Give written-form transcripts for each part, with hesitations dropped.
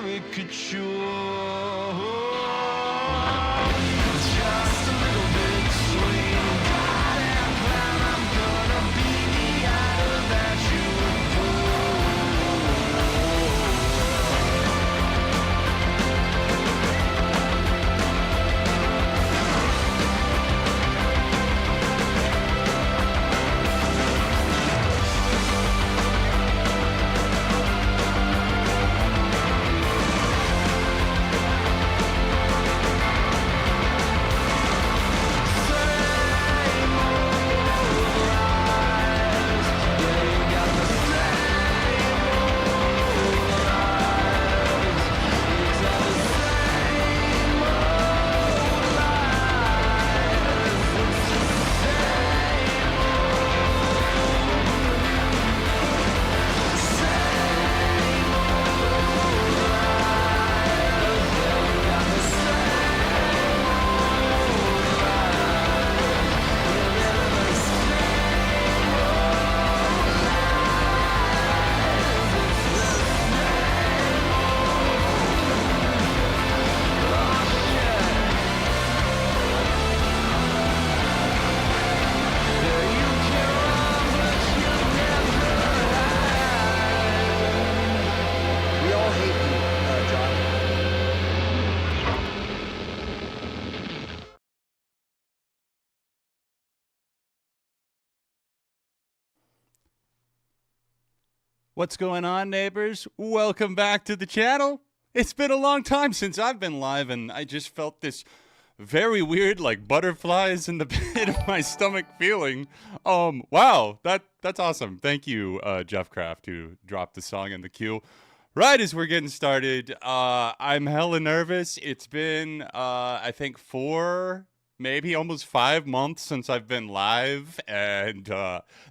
caricature. Just a little bit sweet. God and plan, I'm gonna be the idol that you What's going on, neighbors? Welcome back to the channel. It's been a long time since I've been live, and I just felt this very weird, like butterflies in the pit of my stomach feeling. Wow, that's awesome. Thank you, Jeff Kraft, who dropped the song in the queue right as we're getting started. I'm hella nervous. It's been, I think, 4, maybe almost 5 months since I've been live, and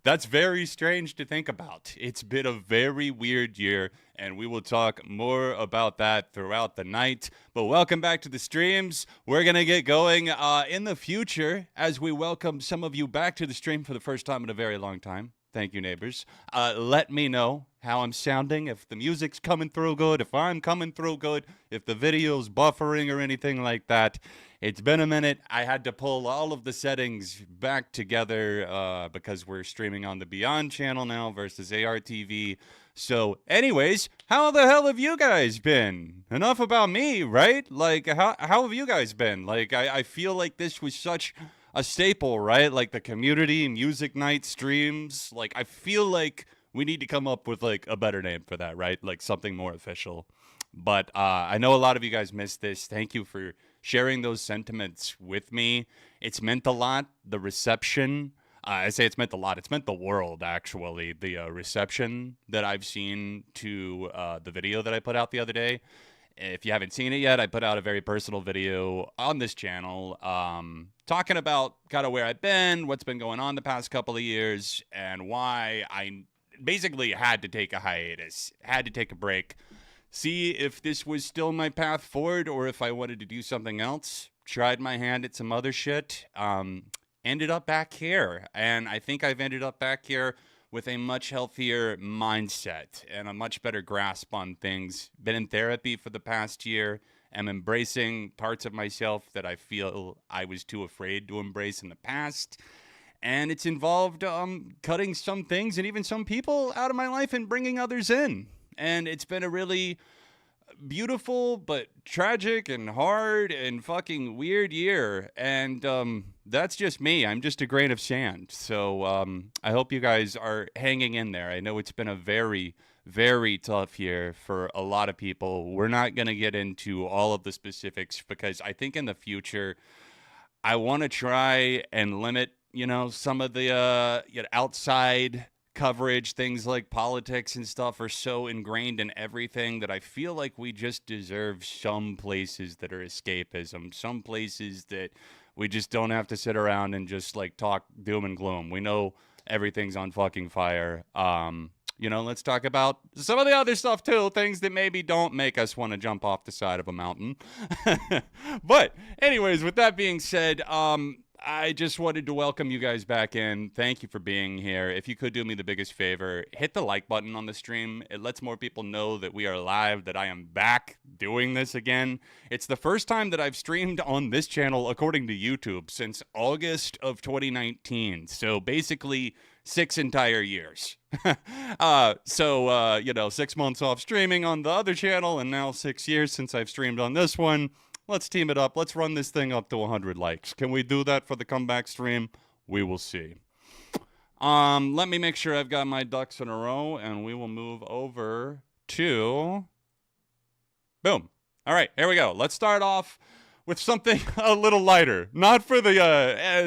that's very strange to think about. It's been a very weird year, and we will talk more about that throughout the night. But welcome back to the streams. We're going to get going in the future as we welcome some of you back to the stream for the first time in a very long time. Thank you, neighbors. Let me know how I'm sounding, if the music's coming through good, if I'm coming through good, if the video's buffering or anything like that. It's been a minute. I had to pull all of the settings back together because we're streaming on the Beyond channel now versus ARTV. So anyways, how the hell have you guys been? Enough about me, right? Like, how have you guys been? Like, I feel like this was such a staple, right? Like the community music night streams. Like, I feel like we need to come up with like a better name for that, right? Like something more official. But I know a lot of you guys missed this. Thank you for sharing those sentiments with me. It's meant a lot. The reception, I say it's meant a lot. It's meant the world, actually. The reception that I've seen to the video that I put out the other day. If you haven't seen it yet, I put out a very personal video on this channel talking about kind of where I've been, what's been going on the past couple of years, and why I basically had to take a hiatus, had to take a break, see if this was still my path forward or if I wanted to do something else. Tried my hand at some other shit. Ended up back here. And I think I've ended up back here with a much healthier mindset and a much better grasp on things. Been in therapy for the past year. Am embracing parts of myself that I feel I was too afraid to embrace in the past. And it's involved cutting some things and even some people out of my life and bringing others in. And it's been a really beautiful but tragic and hard and fucking weird year. And that's just me. I'm just a grain of sand. So I hope you guys are hanging in there. I know it's been a very, very tough year for a lot of people. We're not going to get into all of the specifics because I think in the future, I want to try and limit, some of the outside coverage. Things like politics and stuff are so ingrained in everything that I feel like we just deserve some places that are escapism, some places that we just don't have to sit around and just like talk doom and gloom. We know everything's on fucking fire. Let's talk about some of the other stuff too, things that maybe don't make us want to jump off the side of a mountain. But anyways, with that being said, I just wanted to welcome you guys back in. Thank you for being here. If you could do me the biggest favor, hit the like button on the stream. It lets more people know that we are live, that I am back doing this again. It's the first time that I've streamed on this channel, according to YouTube, since August of 2019. So basically 6 entire years. 6 months off streaming on the other channel, and now 6 years since I've streamed on this one. Let's team it up. Let's run this thing up to 100 likes. Can we do that for the comeback stream? We will see. Let me make sure I've got my ducks in a row, and we will move over to... Boom. All right, here we go. Let's start off with something a little lighter. Not for the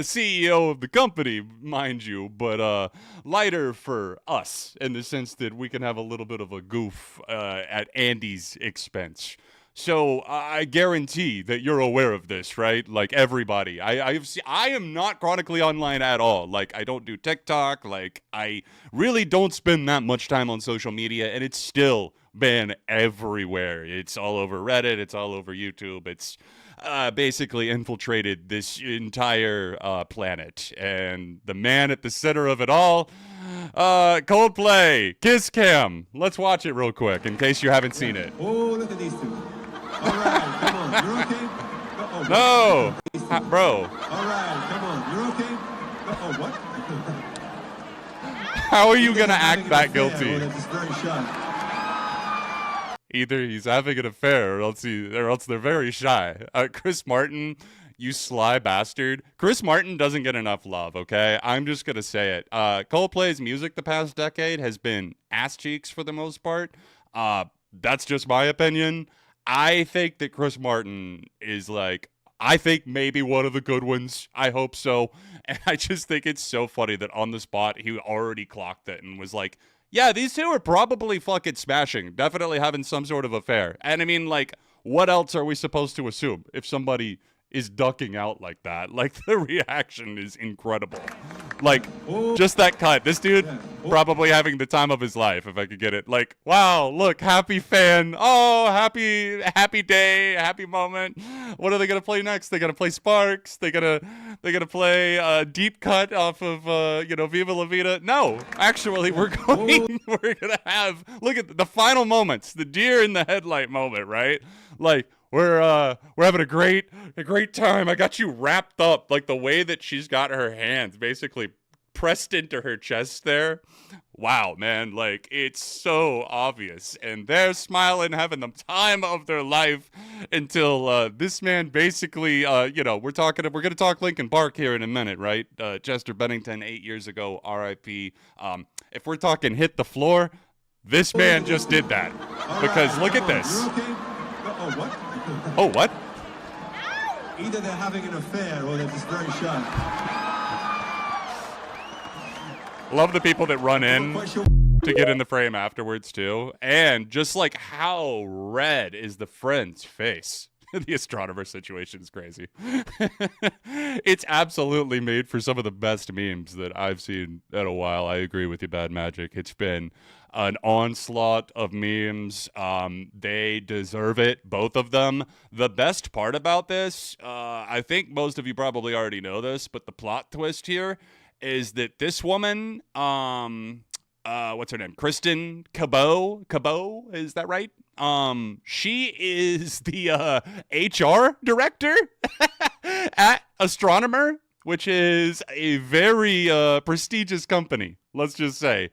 CEO of the company, mind you, but lighter for us in the sense that we can have a little bit of a goof at Andy's expense. So I guarantee that you're aware of this, right? Like everybody. I am not chronically online at all. Like I don't do TikTok. Like I really don't spend that much time on social media, and it's still been everywhere. It's all over Reddit. It's all over YouTube. It's basically infiltrated this entire planet. And the man at the center of it all, Coldplay, Kiss Cam. Let's watch it real quick in case you haven't seen it. Oh, look at these two. All right, come on, you're okay? Uh-oh, No, bro. All right, come on, you're okay? Uh-oh, what? How are you gonna act that Or guilty? they're just very shy. Either he's having an affair, or else they're very shy. Chris Martin, you sly bastard. Chris Martin doesn't get enough love. Okay, I'm just gonna say it. Coldplay's music the past decade has been ass cheeks for the most part. That's just my opinion. I think that Chris Martin is I think maybe one of the good ones. I hope so. And I just think it's so funny that on the spot, he already clocked it and was like, yeah, these two are probably fucking smashing. Definitely having some sort of affair. And I mean, like, what else are we supposed to assume if somebody is ducking out like that? Like, the reaction is incredible. Like, just that cut. This dude probably having the time of his life, if I could get it. Like, wow, look, happy fan. Oh, happy day, happy moment. What are they gonna play next? They're gonna play Sparks. They're gonna play Deep Cut off of Viva La Vida. No, actually, we're gonna have, look at the final moments, the deer in the headlight moment, right? Like, we're having a great time. I got you wrapped up, like the way that she's got her hands basically pressed into her chest there. Wow, man, like it's so obvious. And they're smiling, having the time of their life until this man basically, we're gonna talk Linkin Park here in a minute, right? Chester Bennington, 8 years ago, R.I.P. If we're talking hit the floor, this man just did that. Because look at this. Oh, what? Oh, what? Either they're having an affair or they're just very shy. Love the people that run I'm in not quite sure. to get in the frame afterwards, too. And just like how red is the friend's face. The astronomer situation is crazy. It's absolutely made for some of the best memes that I've seen in a while. I agree with you, Bad Magic. It's been an onslaught of memes. They deserve it, both of them. The best part about this, I think most of you probably already know this, but the plot twist here is that this woman, what's her name? Kristen Cabot, is that right? She is the HR director at Astronomer, which is a very prestigious company. Let's just say,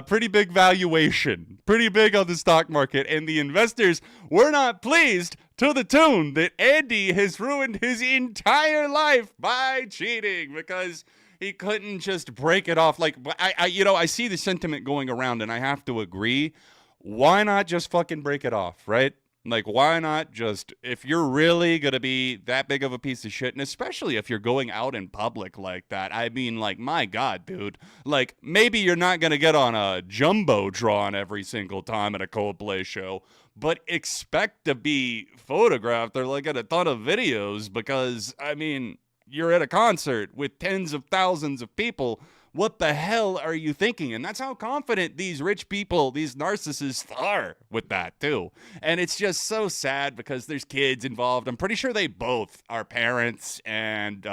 pretty big valuation, pretty big on the stock market, and the investors were not pleased to the tune that Andy has ruined his entire life by cheating because he couldn't just break it off. Like, I see the sentiment going around, and I have to agree. Why not just fucking break it off, right? Like, why not just, if you're really going to be that big of a piece of shit, and especially if you're going out in public like that, I mean, like, my God, dude. Like, maybe you're not going to get on a Jumbotron every single time at a Coldplay show, but expect to be photographed or, like, at a ton of videos because, I mean, you're at a concert with tens of thousands of people. What the hell are you thinking? And that's how confident these rich people, these narcissists are with that too. And it's just so sad because there's kids involved. I'm pretty sure they both are parents. And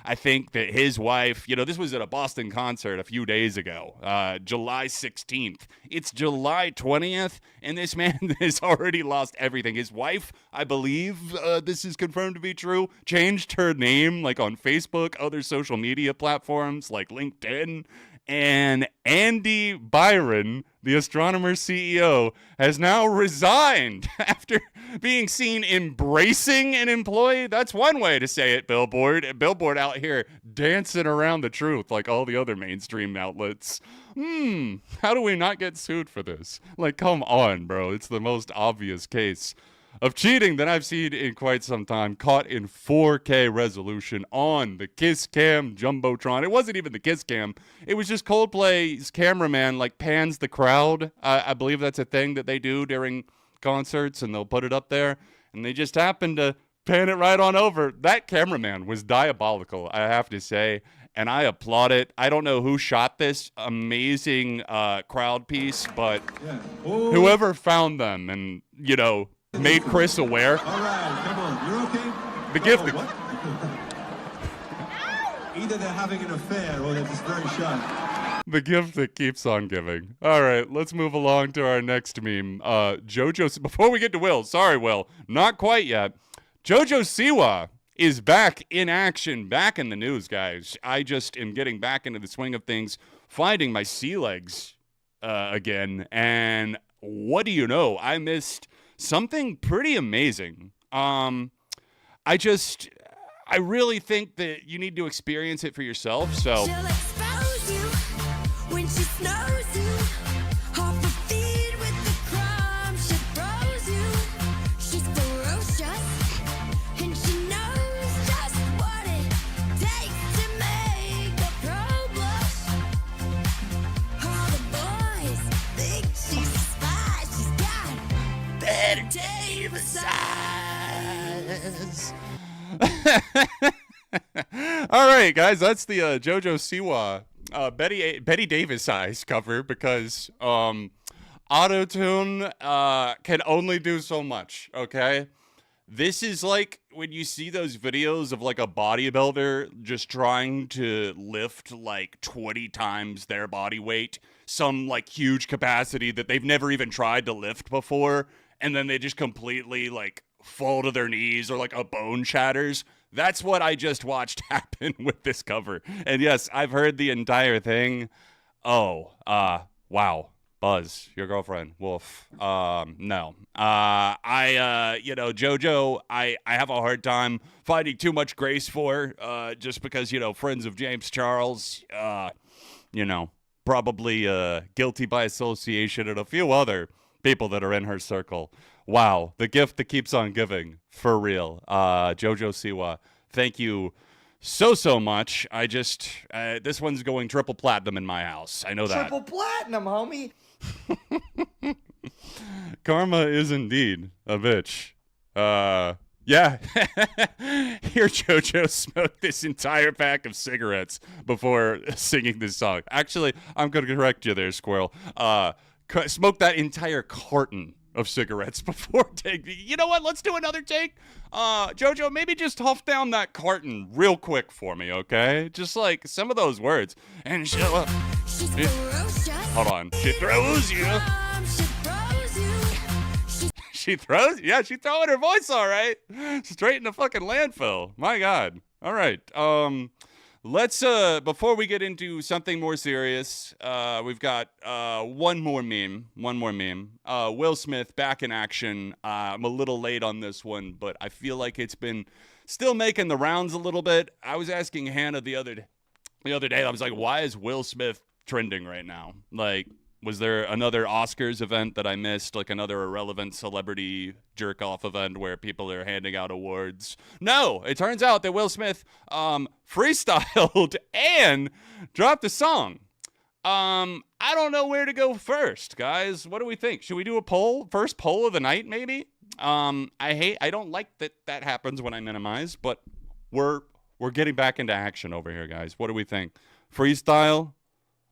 I think that his wife, this was at a Boston concert a few days ago, July 16th. It's July 20th, and this man has already lost everything. His wife, I believe, this is confirmed to be true, changed her name like on Facebook, other social media platforms like LinkedIn. And Andy Byron, the Astronomer CEO, has now resigned after being seen embracing an employee. That's one way to say it, Billboard. Billboard out here dancing around the truth like all the other mainstream outlets. How do we not get sued for this? Like, come on, bro. It's the most obvious case of cheating that I've seen in quite some time, caught in 4K resolution on the Kiss Cam Jumbotron. It wasn't even the Kiss Cam. It was just Coldplay's cameraman, like, pans the crowd. I believe that's a thing that they do during concerts, and they'll put it up there, and they just happened to pan it right on over. That cameraman was diabolical, I have to say, and I applaud it. I don't know who shot this amazing crowd piece, but whoever found them and, made Chris aware. All right, come on, you're okay? The gift. What? Either they're having an affair or they're just very shy. The gift that keeps on giving. All right, let's move along to our next meme. JoJo, before we get to Will, sorry, Will, not quite yet. JoJo Siwa is back in action, back in the news, guys. I just am getting back into the swing of things, finding my sea legs again, and what do you know? I missed something pretty amazing. I really think that you need to experience it for yourself. So She'll expose you when she snows you. Off her feet with the crumbs, she throws you. She's ferocious and she knows just what it takes to make a pro blush. All the boys think she's a spy. She's got better Davis eyes. all right, guys, that's the JoJo Siwa Betty Davis eyes cover, because auto-tune can only do so much, okay? This is like when you see those videos of like a bodybuilder just trying to lift like 20 times their body weight, some like huge capacity that they've never even tried to lift before, and then they just completely like fall to their knees or like a bone shatters. That's what I just watched happen with this cover. And yes, I've heard the entire thing. Oh, wow. Buzz, your girlfriend, Wolf. No. JoJo, I have a hard time finding too much grace for, just because, friends of James Charles, probably guilty by association, and a few other people that are in her circle. Wow, the gift that keeps on giving, for real. JoJo Siwa, thank you so much. I just, this one's going triple platinum in my house. I know that. Triple platinum, homie. Karma is indeed a bitch. Yeah. Here JoJo smoked this entire pack of cigarettes before singing this song. Actually, I'm going to correct you there, Squirrel. Smoked that entire carton of cigarettes before taking. You know what? Let's do another take. JoJo, maybe just huff down that carton real quick for me, okay? Just like some of those words. And she'll. She's ferocious. Hold on. She throws you. She throws you. She throws? Yeah, she's throwing her voice all right. Straight in the fucking landfill. My God. All right. Let's, before we get into something more serious, we've got one more meme. Will Smith back in action. I'm a little late on this one, but I feel like it's been still making the rounds a little bit. I was asking Hannah the other day, I was like, why is Will Smith trending right now? Like, was there another Oscars event that I missed, like another irrelevant celebrity jerk-off event where people are handing out awards? No, it turns out that Will Smith freestyled and dropped a song. I don't know where to go first, guys. What do we think? Should we do a poll? First poll of the night, maybe? I don't like that happens when I minimize, but we're getting back into action over here, guys. What do we think? Freestyle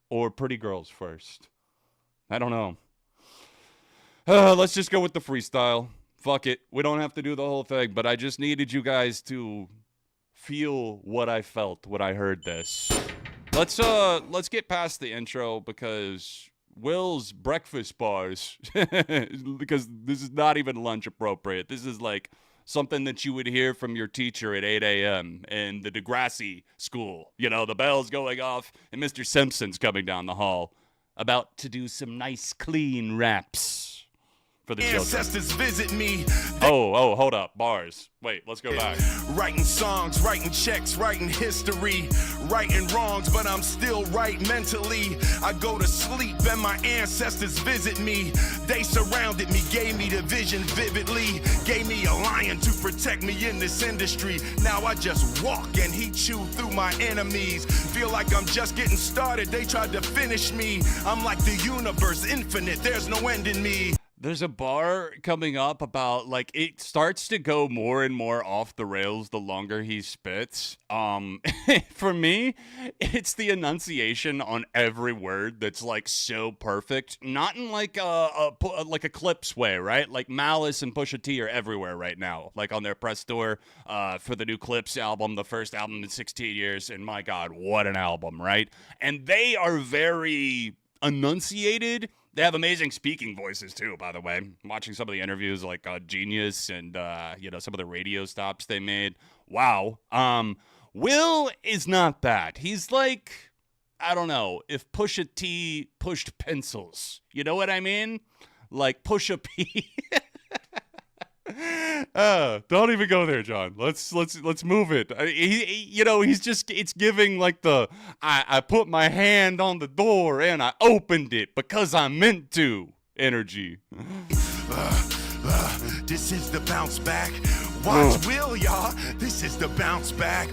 or Pretty Girls first? I don't know. Let's just go with the freestyle. Fuck it. We don't have to do the whole thing, but I just needed you guys to feel what I felt when I heard this. Let's get past the intro because Will's breakfast bars, because this is not even lunch appropriate. This is like something that you would hear from your teacher at 8 a.m. in the Degrassi school. You know, the bell's going off and Mr. Simpson's coming down the hall about to do some nice clean raps for the children. Ancestors visit me. Oh, hold up. Bars. Wait, let's go back. Writing songs, writing checks, writing history, righting wrongs, but I'm still right mentally. I go to sleep and my ancestors visit me. They surrounded me, gave me the vision vividly, gave me a lion to protect me in this industry. Now I just walk and he chew through my enemies. Feel like I'm just getting started, they tried to finish me. I'm like the universe, infinite, there's no end in me. There's a bar coming up about, like, it starts to go more and more off the rails the longer he spits. For me, it's the enunciation on every word that's, like, so perfect. Not in, like, a Clips way, right? Like, Malice and Pusha T are everywhere right now. Like, on their press tour for the new Clips album, the first album in 16 years. And, my God, what an album, right? And they are very enunciated. They have amazing speaking voices, too, by the way. I'm watching some of the interviews, like Genius and, some of the radio stops they made. Wow. Will is not that. He's like, I don't know, if Pusha T pushed pencils. You know what I mean? Like Pusha P. Don't even go there, John. Let's move it. He's just, it's giving like the, I put my hand on the door and I opened it because I meant to energy. This is the bounce back. Watch Will, y'all. This is the bounce back.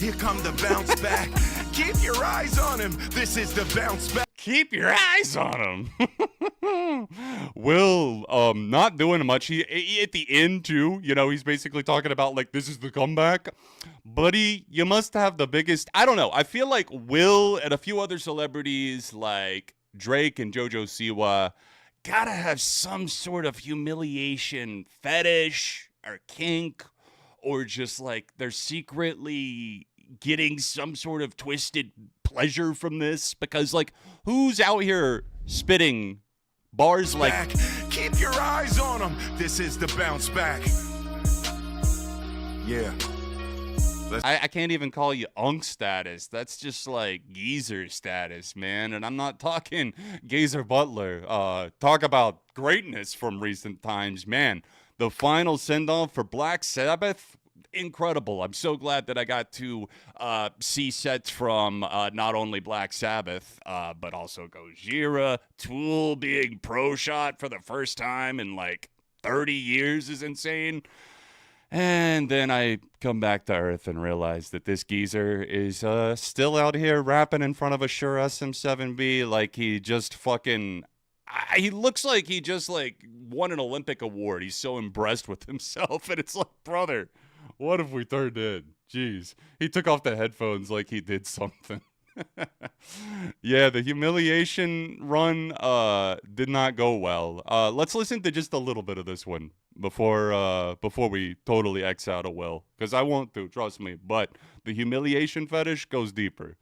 Here come the bounce back. Keep your eyes on him. This is the bounce back. Keep your eyes on him. Will, not doing much. He at the end too, he's basically talking about like, this is the comeback. Buddy, you must have the biggest, I don't know. I feel like Will and a few other celebrities like Drake and JoJo Siwa gotta have some sort of humiliation fetish or kink, or just like they're secretly getting some sort of twisted pleasure from this, because like who's out here spitting bars like back. Keep your eyes on him. This is the bounce back. Yeah. I can't even call you unk status. That's just like geezer status, man. And I'm not talking Geezer Butler. Talk about greatness from recent times, man. The final send-off for Black Sabbath, incredible. I'm so glad that I got to see sets from not only Black Sabbath, but also Gojira. Tool being pro shot for the first time in like 30 years is insane. And then I come back to earth and realize that this geezer is still out here rapping in front of a Shure SM7B like he just fucking... he looks like he just like won an Olympic award. He's so impressed with himself. And it's like, brother, what have we turned in? Jeez. He took off the headphones like he did something. Yeah, the humiliation run did not go well. Let's listen to just a little bit of this one before we totally X out of Will, because I won't do, trust me. But the humiliation fetish goes deeper.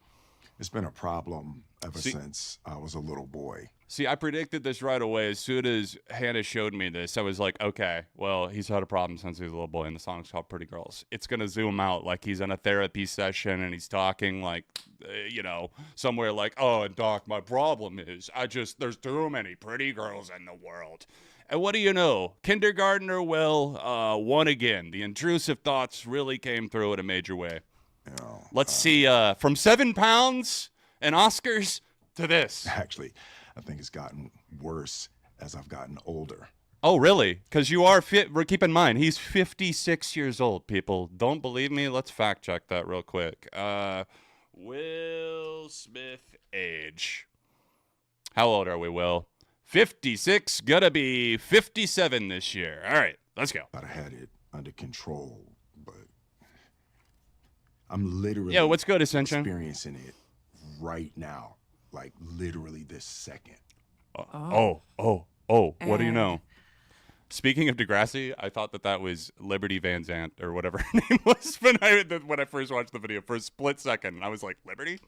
It's been a problem ever since I was a little boy. See, I predicted this right away. As soon as Hannah showed me this, I was like, okay, well, he's had a problem since he was a little boy, and the song's called Pretty Girls. It's going to zoom out like he's in a therapy session, and he's talking like, somewhere like, oh, and Doc, my problem is there's too many pretty girls in the world. And what do you know? Kindergartner Will won again. The intrusive thoughts really came through in a major way. Let's see, from 7 pounds and Oscars to this. Actually, I think it's gotten worse as I've gotten older. Oh, really? Because you are fit. Keep in mind, he's 56 years old, people. Don't believe me? Let's fact check that real quick. Will Smith age. How old are we, Will? 56, gonna be 57 this year. All right, let's go. I had it under control, but I'm literally what's good, Ascension? experiencing it right now, like literally this second. What do you know? Speaking of Degrassi, I thought that was Liberty Van Zant or whatever her name was when I first watched the video for a split second. I was like, Liberty?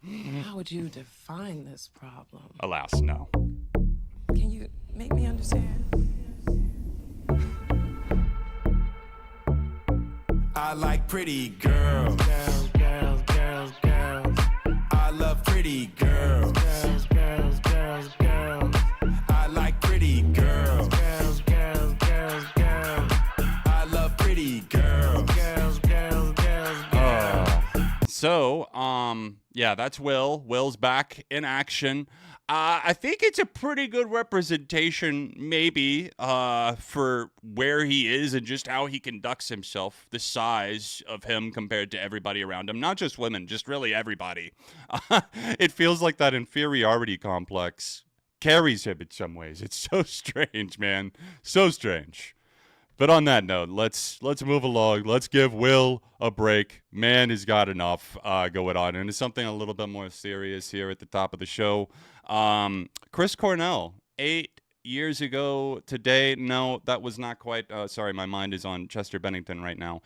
How would you define this problem? Alas, no. Can you make me understand? I like pretty girls. Girls, girls, girls, girls. I love pretty girls. Girls, girls, girls, girls. I like pretty girls. Girls, girls, girls, girls. I love pretty girls. Girls, girls, girls, girls. So, yeah, that's Will. Will's back in action. I think it's a pretty good representation, maybe, for where he is and just how he conducts himself, the size of him compared to everybody around him. Not just women, just really everybody. It feels like that inferiority complex carries him in some ways. It's so strange, man. So strange. But on that note, let's move along. Let's give Will a break. Man has got enough going on. And it's something a little bit more serious here at the top of the show. Chris Cornell, 8 years ago today. No, that was not quite. Sorry, my mind is on Chester Bennington right now.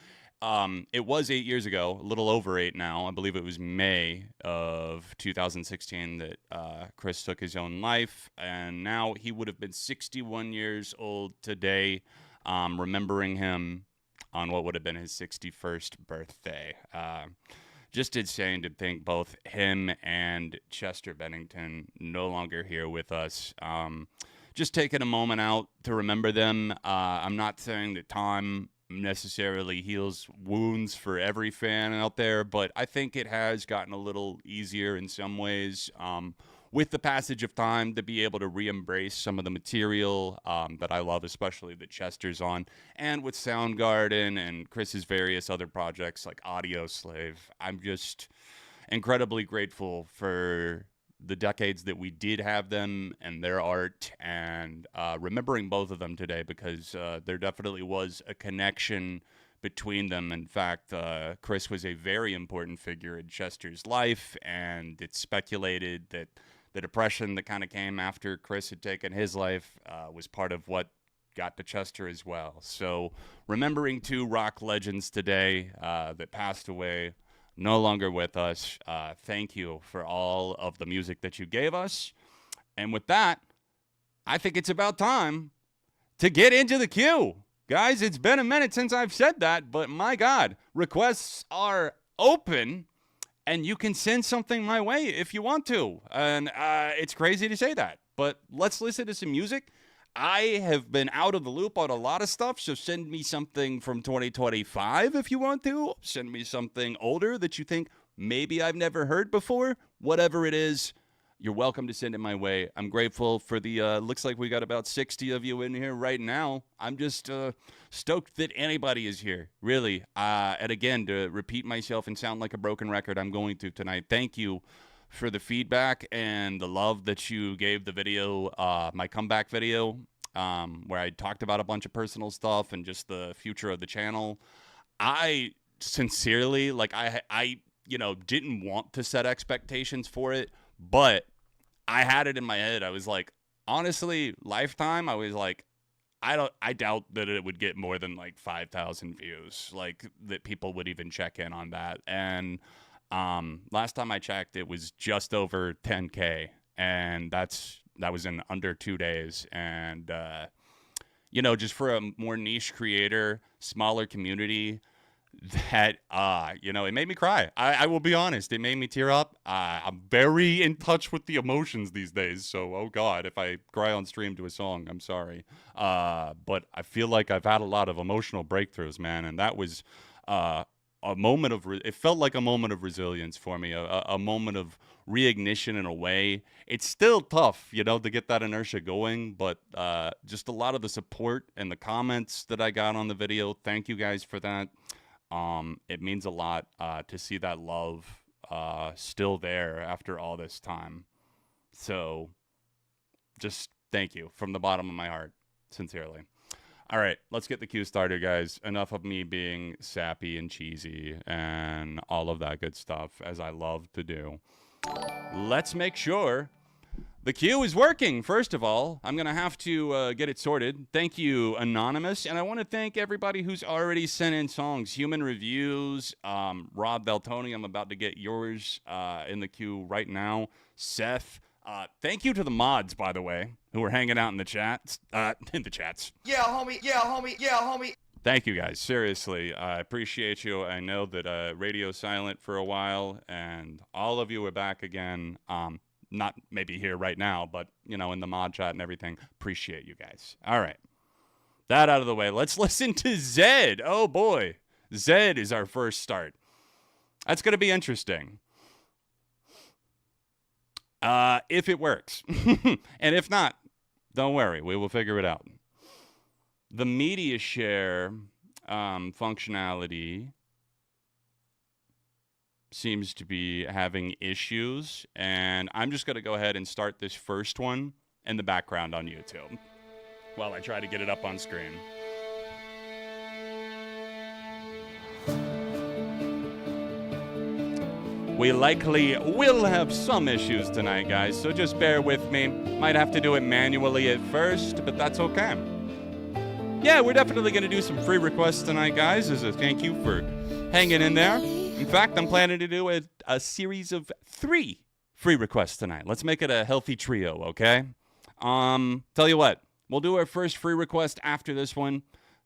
It was 8 years ago, a little over 8 now. I believe it was May of 2016 that Chris took his own life. And now he would have been 61 years old today. Remembering him on what would have been his 61st birthday. Just insane to think both him and Chester Bennington no longer here with us. Just taking a moment out to remember them. I'm not saying that time necessarily heals wounds for every fan out there, but I think it has gotten a little easier in some ways. With the passage of time, to be able to re-embrace some of the material that I love, especially that Chester's on, and with Soundgarden and Chris's various other projects like Audio Slave, I'm just incredibly grateful for the decades that we did have them and their art, and remembering both of them today because there definitely was a connection between them. In fact, Chris was a very important figure in Chester's life, and it's speculated that the depression that kind of came after Chris had taken his life was part of what got to Chester as well. So remembering two rock legends today that passed away, no longer with us. Thank you for all of the music that you gave us. And with that, I think it's about time to get into the queue. Guys, it's been a minute since I've said that, but my God, requests are open. And you can send something my way if you want to. And it's crazy to say that. But let's listen to some music. I have been out of the loop on a lot of stuff. So send me something from 2025 if you want to. Send me something older that you think maybe I've never heard before. Whatever it is, you're welcome to send it my way. I'm grateful for the, looks like we got about 60 of you in here right now. I'm just stoked that anybody is here, really. And again, to repeat myself and sound like a broken record, I'm going to tonight. Thank you for the feedback and the love that you gave the video, my comeback video, where I talked about a bunch of personal stuff and just the future of the channel. I sincerely, like, I didn't want to set expectations for it, but I had it in my head. I was like, honestly, Lifetime, I was like, I doubt that it would get more than like 5,000 views, like that people would even check in on that. And last time I checked, it was just over 10K, and that was in under 2 days. And just for a more niche creator, smaller community, that it made me cry. I will be honest, it made me tear up. I'm very in touch with the emotions these days, so oh god, if I cry on stream to a song, I'm sorry. But I feel like I've had a lot of emotional breakthroughs, man, and that was a moment of it felt like a moment of resilience for me, a moment of reignition in a way. It's still tough, to get that inertia going, but just a lot of the support and the comments that I got on the video, thank you guys for that. It means a lot to see that love still there after all this time. So just thank you from the bottom of my heart, sincerely. All right, let's get the queue started, guys. Enough of me being sappy and cheesy and all of that good stuff, as I love to do. Let's make sure The queue is working, first of all. I'm going to have to get it sorted. Thank you, Anonymous. And I want to thank everybody who's already sent in songs. Human Reviews, Rob Beltoni, I'm about to get yours in the queue right now. Seth, thank you to the mods, by the way, who are hanging out in the chats. Yeah, homie. Yeah, homie. Yeah, homie. Thank you, guys. Seriously, I appreciate you. I know that radio's silent for a while, and all of you are back again. Not maybe here right now, but, you know, in the mod chat and everything. Appreciate you guys. All right. That out of the way. Let's listen to Zed. Oh, boy. Zed is our first start. That's going to be interesting. If it works. And if not, don't worry. We will figure it out. The media share functionality seems to be having issues, and I'm just going to go ahead and start this first one in the background on YouTube while I try to get it up on screen. We likely will have some issues tonight, guys, so just bear with me. Might have to do it manually at first, but that's okay. Yeah, we're definitely going to do some free requests tonight, guys, as a thank you for hanging in there. In fact, I'm planning to do a series of 3 free requests tonight. Let's make it a healthy trio, okay? Tell you what, we'll do our first free request after this one,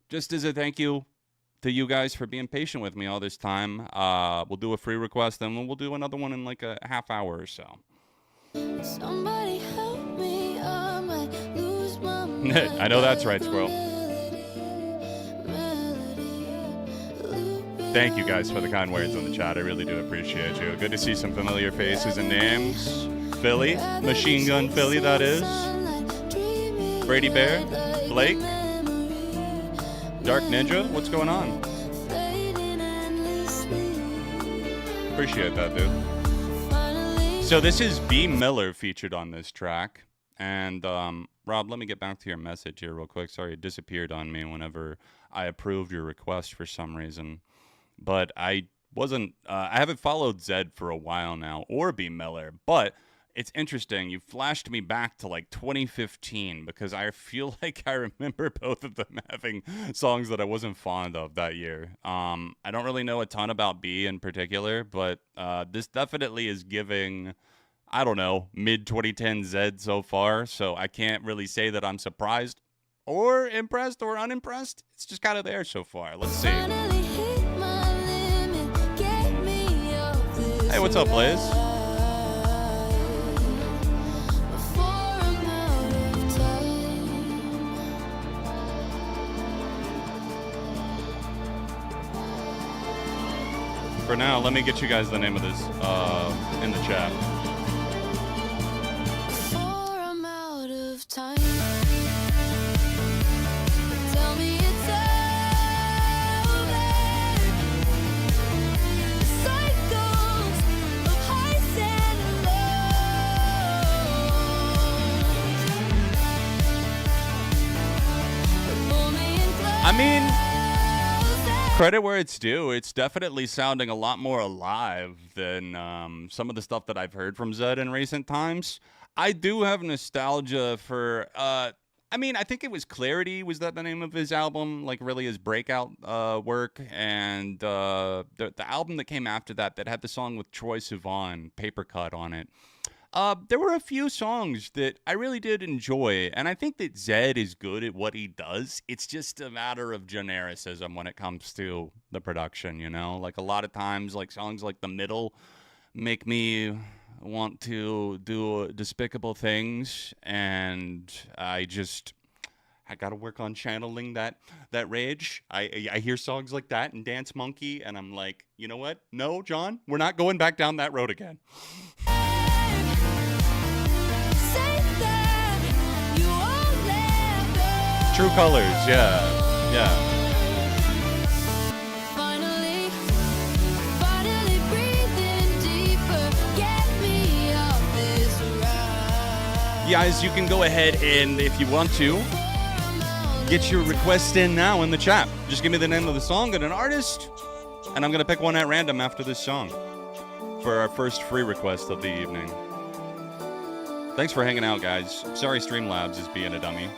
just as a thank you to you guys for being patient with me all this time. We'll do a free request, then we'll do another one in like a half hour or so. Somebody help me, I might lose my mind. I know that's right, Squirrel. Thank you guys for the kind words in the chat. I really do appreciate you. Good to see some familiar faces and names. Philly, Machine Gun Philly, that is. Brady Bear, Blake, Dark Ninja, what's going on? Appreciate that, dude. So this is B. Miller featured on this track. And Rob, let me get back to your message here real quick. Sorry, it disappeared on me whenever I approved your request for some reason. But I haven't followed Zed for a while now, or B. Miller, but it's interesting. You flashed me back to like 2015 because I feel like I remember both of them having songs that I wasn't fond of that year. I don't really know a ton about B in particular, but this definitely is giving, I don't know, mid-2010 Zed so far, so I can't really say that I'm surprised or impressed or unimpressed. It's just kind of there so far. Let's see. Hey, what's up, Liz? For now, let me get you guys the name of this in the chat. Before I'm out of time, tell me it's over. Cycles of highs and lows. Pull me in close. I mean, credit where it's due. It's definitely sounding a lot more alive than some of the stuff that I've heard from Zed in recent times. I do have nostalgia for, I think it was Clarity. Was that the name of his album? Like, really his breakout work. And the album that came after that had the song with Troye Sivan, Paper Cut, on it. There were a few songs that I really did enjoy, and I think that Zed is good at what he does. It's just a matter of genericism when it comes to the production, you know? Like, a lot of times, like, songs like The Middle make me want to do despicable things, and I gotta work on channeling that rage. I hear songs like that in Dance Monkey, and I'm like, you know what? No, John, we're not going back down that road again. True Colors, yeah. Finally breathing deeper. Get me off this ride. Guys, you can go ahead and, if you want to, get your request in now in the chat. Just give me the name of the song and an artist, and I'm going to pick one at random after this song for our first free request of the evening. Thanks for hanging out, guys. Sorry Streamlabs is being a dummy.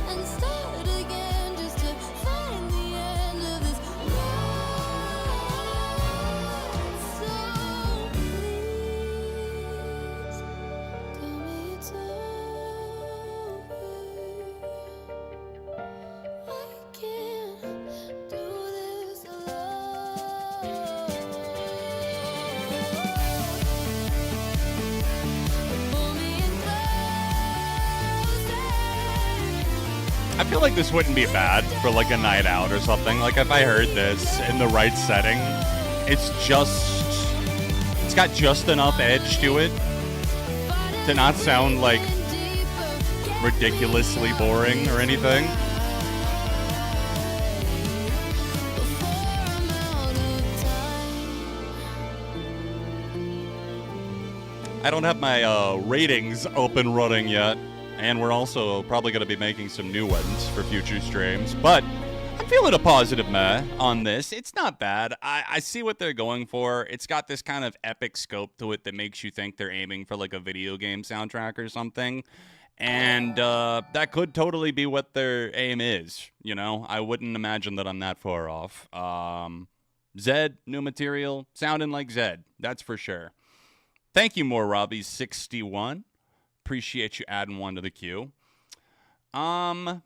And start again just to find the end of this ride. So please tell me it's over. I can't do this alone. Pull me in closer. I feel like this wouldn't be bad for like a night out or something. Like if I heard this in the right setting, it's got just enough edge to it to not sound like ridiculously boring or anything. I don't have my ratings open running yet, and we're also probably going to be making some new ones for future streams, but I'm feeling a positive meh on this. It's not bad. I see what they're going for. It's got this kind of epic scope to it that makes you think they're aiming for like a video game soundtrack or something, and that could totally be what their aim is, you know? I wouldn't imagine that I'm that far off. Zed, new material, sounding like Zed, that's for sure. Thank you, more Robbie61. Appreciate you adding one to the queue. Let's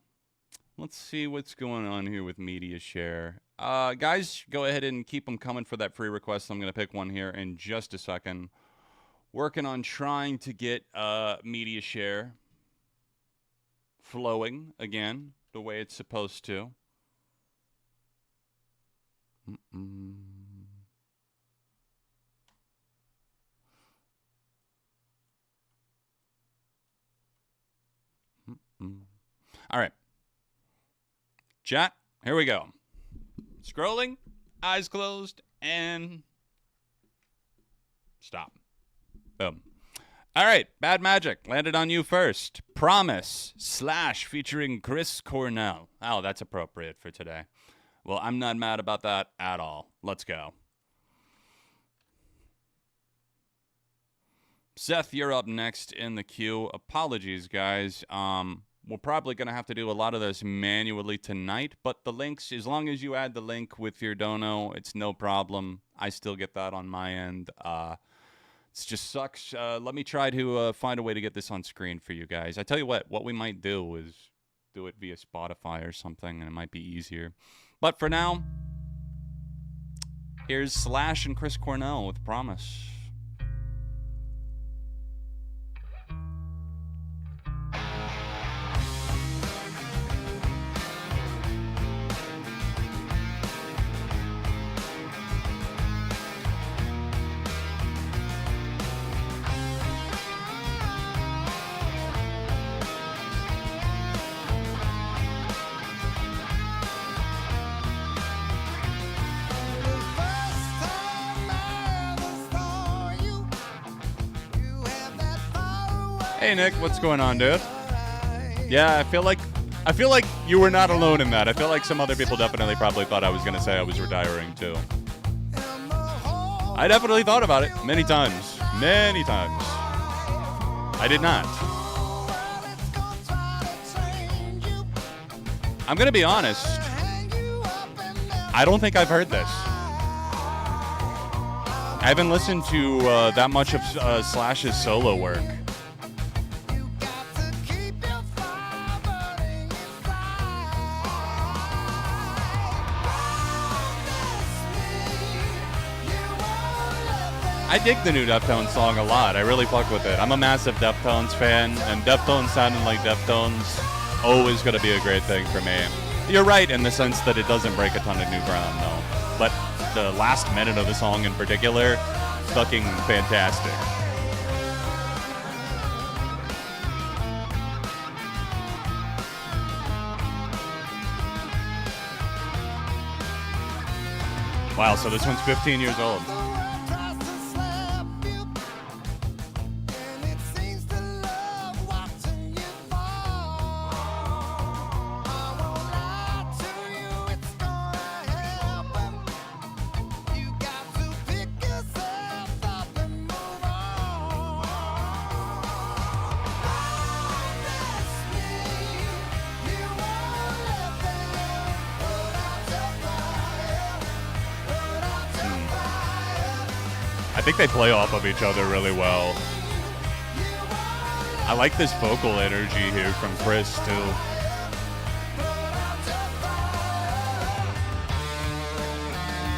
see what's going on here with media share. Guys, go ahead and keep them coming for that free request. I'm going to pick one here in just a second. Working on trying to get media share flowing again the way it's supposed to. All right. Chat, here we go. Scrolling, eyes closed, and stop. Boom. All right, Bad Magic, landed on you first. Promise / featuring Chris Cornell. Oh, that's appropriate for today. Well, I'm not mad about that at all. Let's go. Seth, you're up next in the queue. Apologies, guys. We're probably going to have to do a lot of this manually tonight, but the links, as long as you add the link with your dono, it's no problem. I still get that on my end. It just sucks. Let me try to find a way to get this on screen for you guys. I tell you what we might do is do it via Spotify or something, and it might be easier. But for now, here's / and Chris Cornell with Promise. Hey Nick, what's going on, dude? Yeah, I feel like you were not alone in that. I feel like some other people definitely probably thought I was gonna say I was retiring too. I definitely thought about it many times. Many times. I did not. I'm gonna be honest. I don't think I've heard this. I haven't listened to that much of Slash's solo work. I dig the new Deftones song a lot. I really fuck with it. I'm a massive Deftones fan, and Deftones sounding like Deftones always going to be a great thing for me. You're right in the sense that it doesn't break a ton of new ground, though. But the last minute of the song in particular, fucking fantastic. Wow, so this one's 15 years old. think they play off of each other really well. I like this vocal energy here from Chris, too.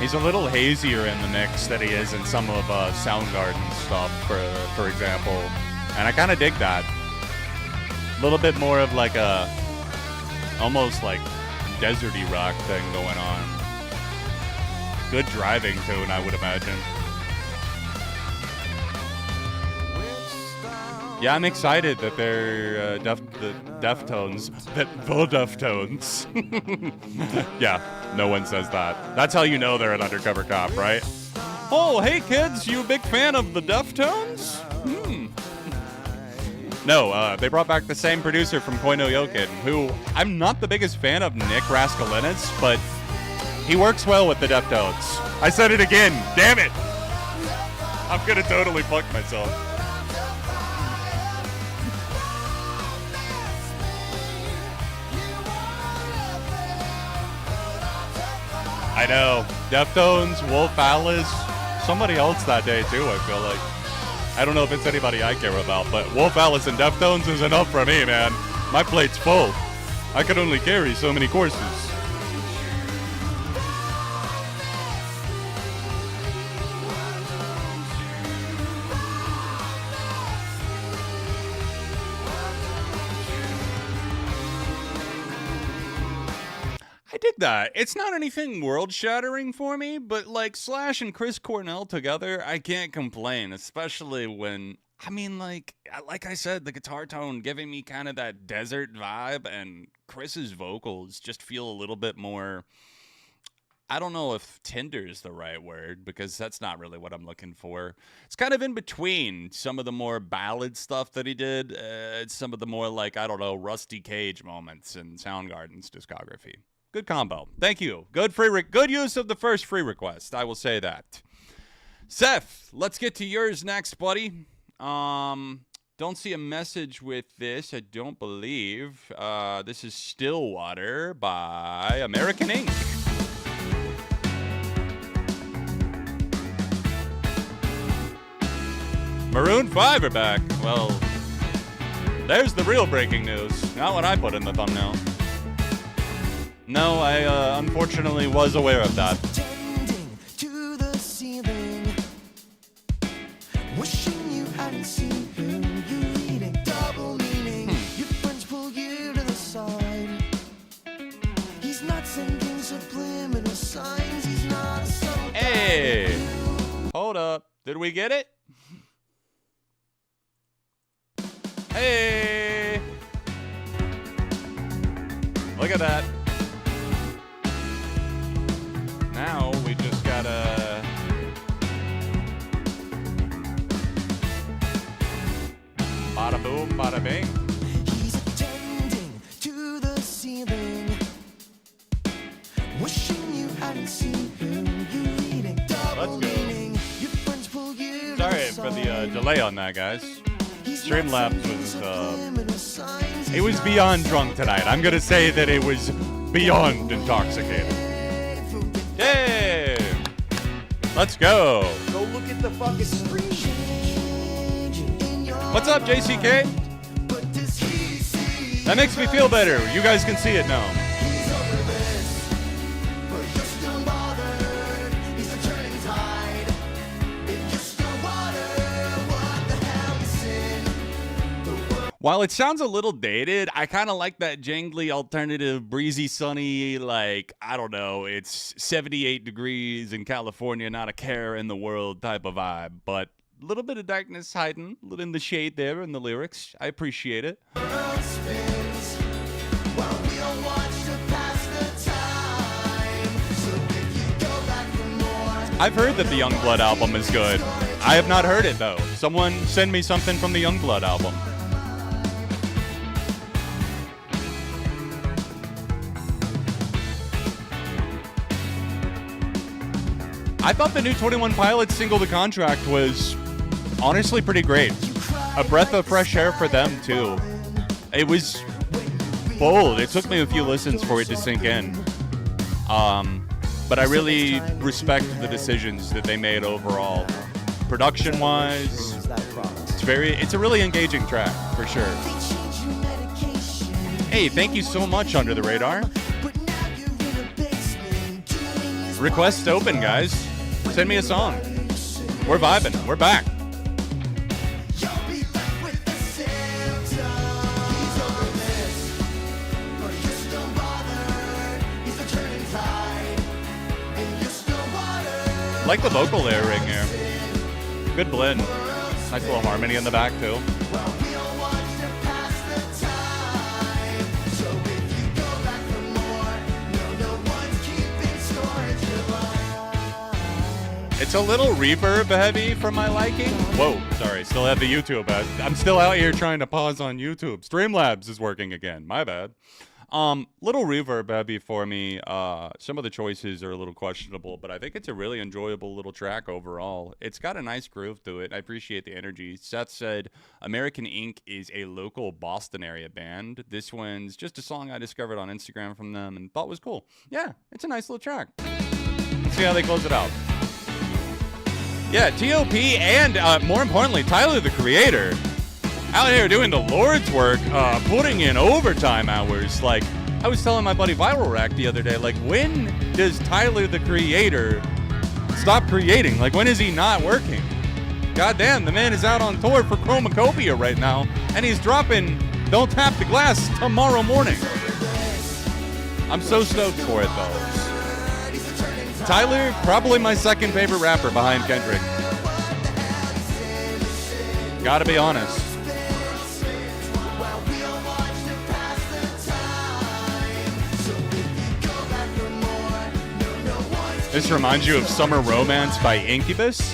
He's a little hazier in the mix than he is in some of Soundgarden's stuff, for example. And I kind of dig that. A little bit more of like a, almost like deserty rock thing going on. Good driving tune, I would imagine. Yeah, I'm excited that they're the Deftones. The Deftones. Yeah, no one says that. That's how you know they're an undercover cop, right? Oh, hey kids, you a big fan of the Deftones? No, they brought back the same producer from Koino Yokin, who I'm not the biggest fan of, Nick Raskalinis, but he works well with the Deftones. I said it again, damn it! I'm gonna totally fuck myself. I know. Deftones, Wolf Alice, somebody else that day too, I feel like. I don't know if it's anybody I care about, but Wolf Alice and Deftones is enough for me, man. My plate's full. I could only carry so many courses. I dig that. It's not anything world-shattering for me, but like Slash and Chris Cornell together, I can't complain, especially when, I mean, like I said, the guitar tone giving me kind of that desert vibe, and Chris's vocals just feel a little bit more, I don't know if tender is the right word, because that's not really what I'm looking for. It's kind of in between some of the more ballad stuff that he did, some of the more like, I don't know, Rusty Cage moments in Soundgarden's discography. Good combo. Thank you. Good use of the first free request. I will say that. Seth, let's get to yours next, buddy. Don't see a message with this, I don't believe. This is Stillwater by American Ink. Maroon 5 are back. Well, there's the real breaking news. Not what I put in the thumbnail. No, I unfortunately was aware of that. Tending to the ceiling, wishing you hadn't seen him. You reading double meaning. Your friends pull you to the side. He's not sending subliminal signs. He's not a soul. Hey, hold up. Did we get it? Hey, look at that. Now we just gotta bada boom, bada bing. He's attending to the ceiling, wishing you hadn't seen him. You reading double Let's go. meaning. Your friends pull you to Sorry the for the side. delay on that, guys. He's Streamlabs not sending was subliminal signs. it was beyond drunk tonight. I'm gonna say that it was beyond intoxicated. Yay! Let's go. Go look at the fucking screen. What's up, JCK? That makes me feel better. You guys can see it now. While it sounds a little dated, I kind of like that jangly, alternative, breezy, sunny, like, I don't know, it's 78 degrees in California, not a care in the world type of vibe. But a little bit of darkness hiding, a little in the shade there in the lyrics. I appreciate it. I've heard that the Youngblood album is good. I have not heard it, though. Someone send me something from the Youngblood album. I thought the new 21 Pilots single, The Contract, was honestly pretty great. A breath of fresh air for them, too. It was bold. It took me a few listens for it to sink in. But I really respect the decisions that they made overall. Production-wise, Is that a problem? it's a really engaging track, for sure. They change your medication. Hey, thank you so much, Under the Radar. But now you're in a basement doing his Requests open, guys. Send me a song. We're vibing. We're back. You'll be left with the symptoms. He's over this, but you're still bothered. He's the turning tide, and you're still water. Like the vocal layering here. Good blend. Nice little harmony in the back, too. Well, we'll watch to pass the time. So if you go back for more, no one's keeping storage alive. It's a little reverb heavy for my liking. Whoa, sorry. Still have the YouTube. I'm still out here trying to pause on YouTube. Streamlabs is working again. My bad. Little reverb heavy for me. Some of the choices are a little questionable, but I think it's a really enjoyable little track overall. It's got a nice groove to it. I appreciate the energy. Seth said, American Ink is a local Boston area band. This one's just a song I discovered on Instagram from them and thought was cool. Yeah, it's a nice little track. Let's see how they close it out. Yeah, T.O.P. and, more importantly, Tyler, the Creator, out here doing the Lord's work, putting in overtime hours. Like, I was telling my buddy Viral Rack the other day, like, when does Tyler, the Creator, stop creating? Like, when is he not working? Goddamn, the man is out on tour for Chromacopia right now, and he's dropping Don't Tap the Glass tomorrow morning. I'm so stoked for it, though. Tyler, probably my second favorite rapper behind Kendrick. Gotta be honest. This reminds you of Summer Romance by Incubus?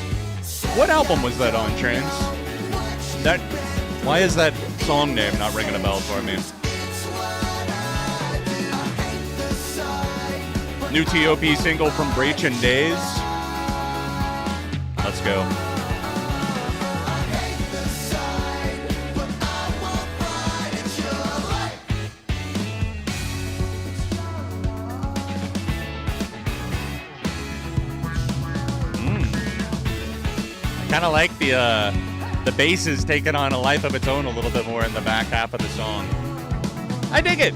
What album was that on, Trans? Why is that song name not ringing a bell for me? New T.O.P. single from Breach and Days. Let's go. Kind of like the bass is taking on a life of its own a little bit more in the back half of the song. I dig it.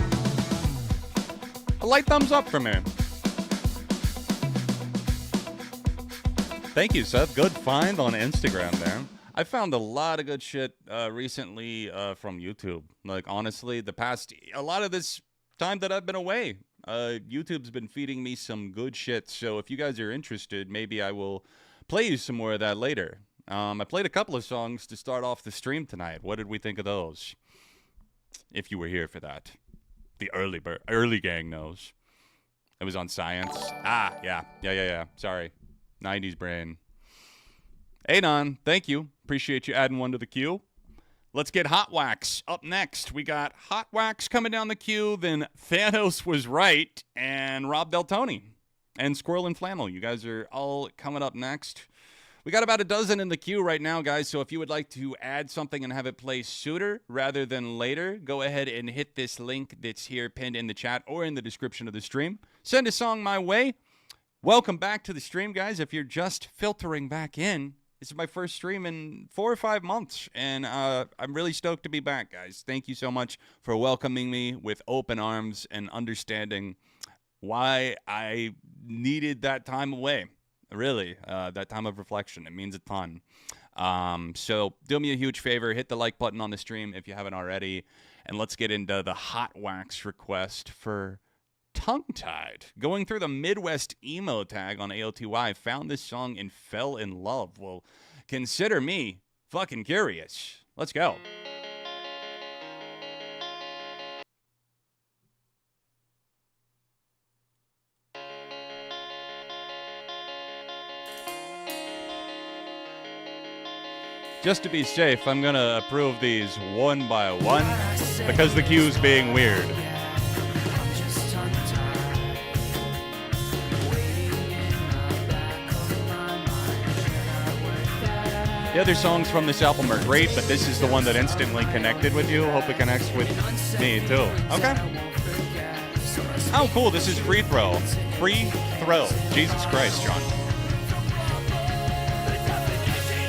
A light thumbs up from me. Thank you, Seth. Good find on Instagram there. I found a lot of good shit recently from YouTube. Like, honestly, a lot of this time that I've been away, YouTube's been feeding me some good shit. So if you guys are interested, maybe I will play you some more of that later. I played a couple of songs to start off the stream tonight. What did we think of those? If you were here for that. The early gang knows. It was on Science. Yeah. Sorry. 90s brain. Adon, thank you. Appreciate you adding one to the queue. Let's get Hot Wax up next. We got Hot Wax coming down the queue, then Thanos Was Right, and Rob Del Tony, and Squirrel and Flannel. You guys are all coming up next. We got about a dozen in the queue right now, guys, so if you would like to add something and have it play sooner rather than later, go ahead and hit this link that's here pinned in the chat or in the description of the stream. Send a song my way. Welcome back to the stream, guys. If you're just filtering back in, this is my first stream in 4 or 5 months, and I'm really stoked to be back, guys. Thank you so much for welcoming me with open arms and understanding why I needed that time away. Really, that time of reflection. It means a ton. So do me a huge favor. Hit the like button on the stream if you haven't already, and let's get into the Hot Wax request for Tongue-Tied. Going through the Midwest emo tag on AOTY, found this song and fell in love. Well, consider me fucking curious. Let's go. Just to be safe, I'm gonna approve these one by one because the queue's being weird. The other songs from this album are great, but this is the one that instantly connected with you. Hope it connects with me, too. Okay. Oh, cool. This is Free Throw. Free Throw. Jesus Christ, John.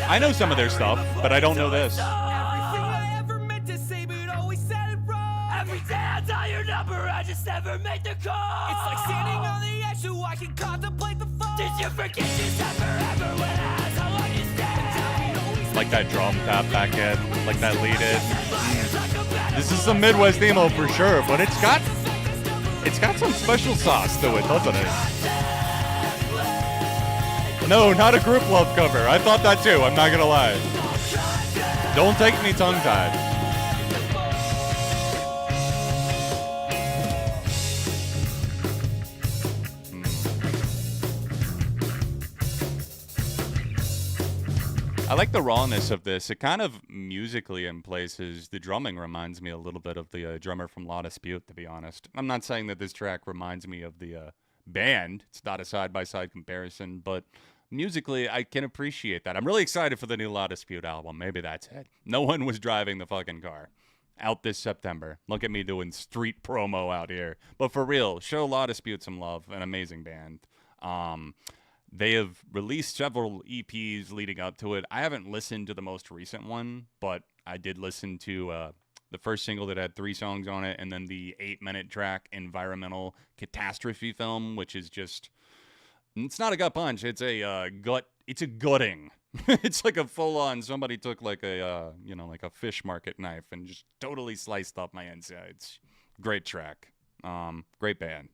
I know some of their stuff, but I don't know this. Everything I ever meant to say, but always said it wrong. Every day I dial your number, I just never make the call. It's like standing on the edge so I can contemplate the fall. Did you forget you said forever when I asked how long you stayed? Like that drum tap back in, like that lead in. This is some Midwest emo for sure, but it's got some special sauce to it, doesn't it? No, not a group love cover. I thought that too, I'm not gonna lie. Don't take me tongue-tied. I like the rawness of this. It kind of musically in places, the drumming reminds me a little bit of the drummer from La Dispute, to be honest. I'm not saying that this track reminds me of the band. It's not a side-by-side comparison, but musically, I can appreciate that. I'm really excited for the new La Dispute album. Maybe that's it. No one was driving the fucking car. Out this September. Look at me doing street promo out here. But for real, show La Dispute some love. An amazing band. They have released several EPs leading up to it. I haven't listened to the most recent one, but I did listen to the first single that had 3 songs on it, and then the 8-minute track Environmental Catastrophe Film, which is just, it's not a gut punch. It's a gutting. It's like a full-on, somebody took like a, like a fish market knife and just totally sliced up my insides. Great track. Great band.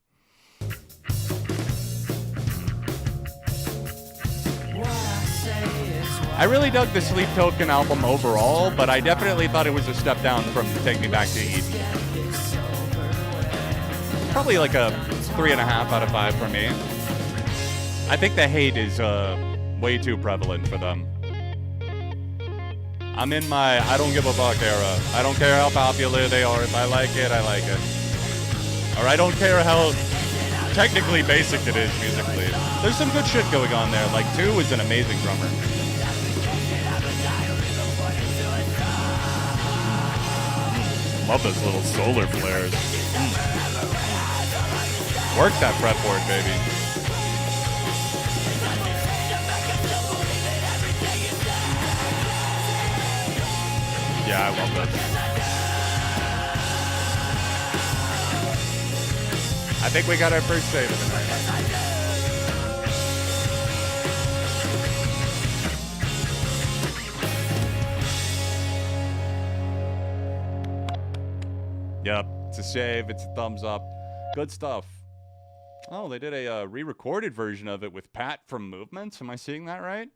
I really dug the Sleep Token album overall, but I definitely thought it was a step down from Take Me Back to Eden. Probably like a 3.5 out of 5 for me. I think the hate is way too prevalent for them. I'm in my I don't give a fuck era. I don't care how popular they are. If I like it, I like it. Or I don't care how technically basic it is musically. There's some good shit going on there. Like, 2 is an amazing drummer. Love those little solar flares. Work that fretboard, baby. Yeah, I love this. I think we got our first save of the night. Yep, it's a save, it's a thumbs up. Good stuff. Oh, they did a re-recorded version of it with Pat from Movements. Am I seeing that right?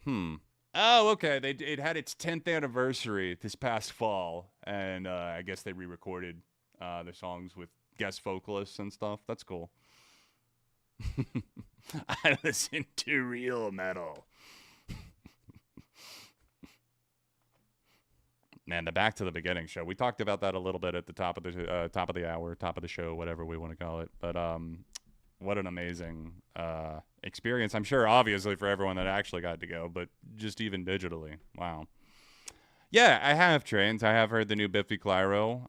Oh, okay. It had its 10th anniversary this past fall, and I guess they re-recorded the songs with guest vocalists and stuff. That's cool. I listen to real metal. Man, the Back to the Beginning show. We talked about that a little bit at the top of the hour, top of the show, whatever we want to call it. But what an amazing experience. I'm sure, obviously, for everyone that actually got to go, but just even digitally. Wow. Yeah, I have trains. I have heard the new Biffy Clyro,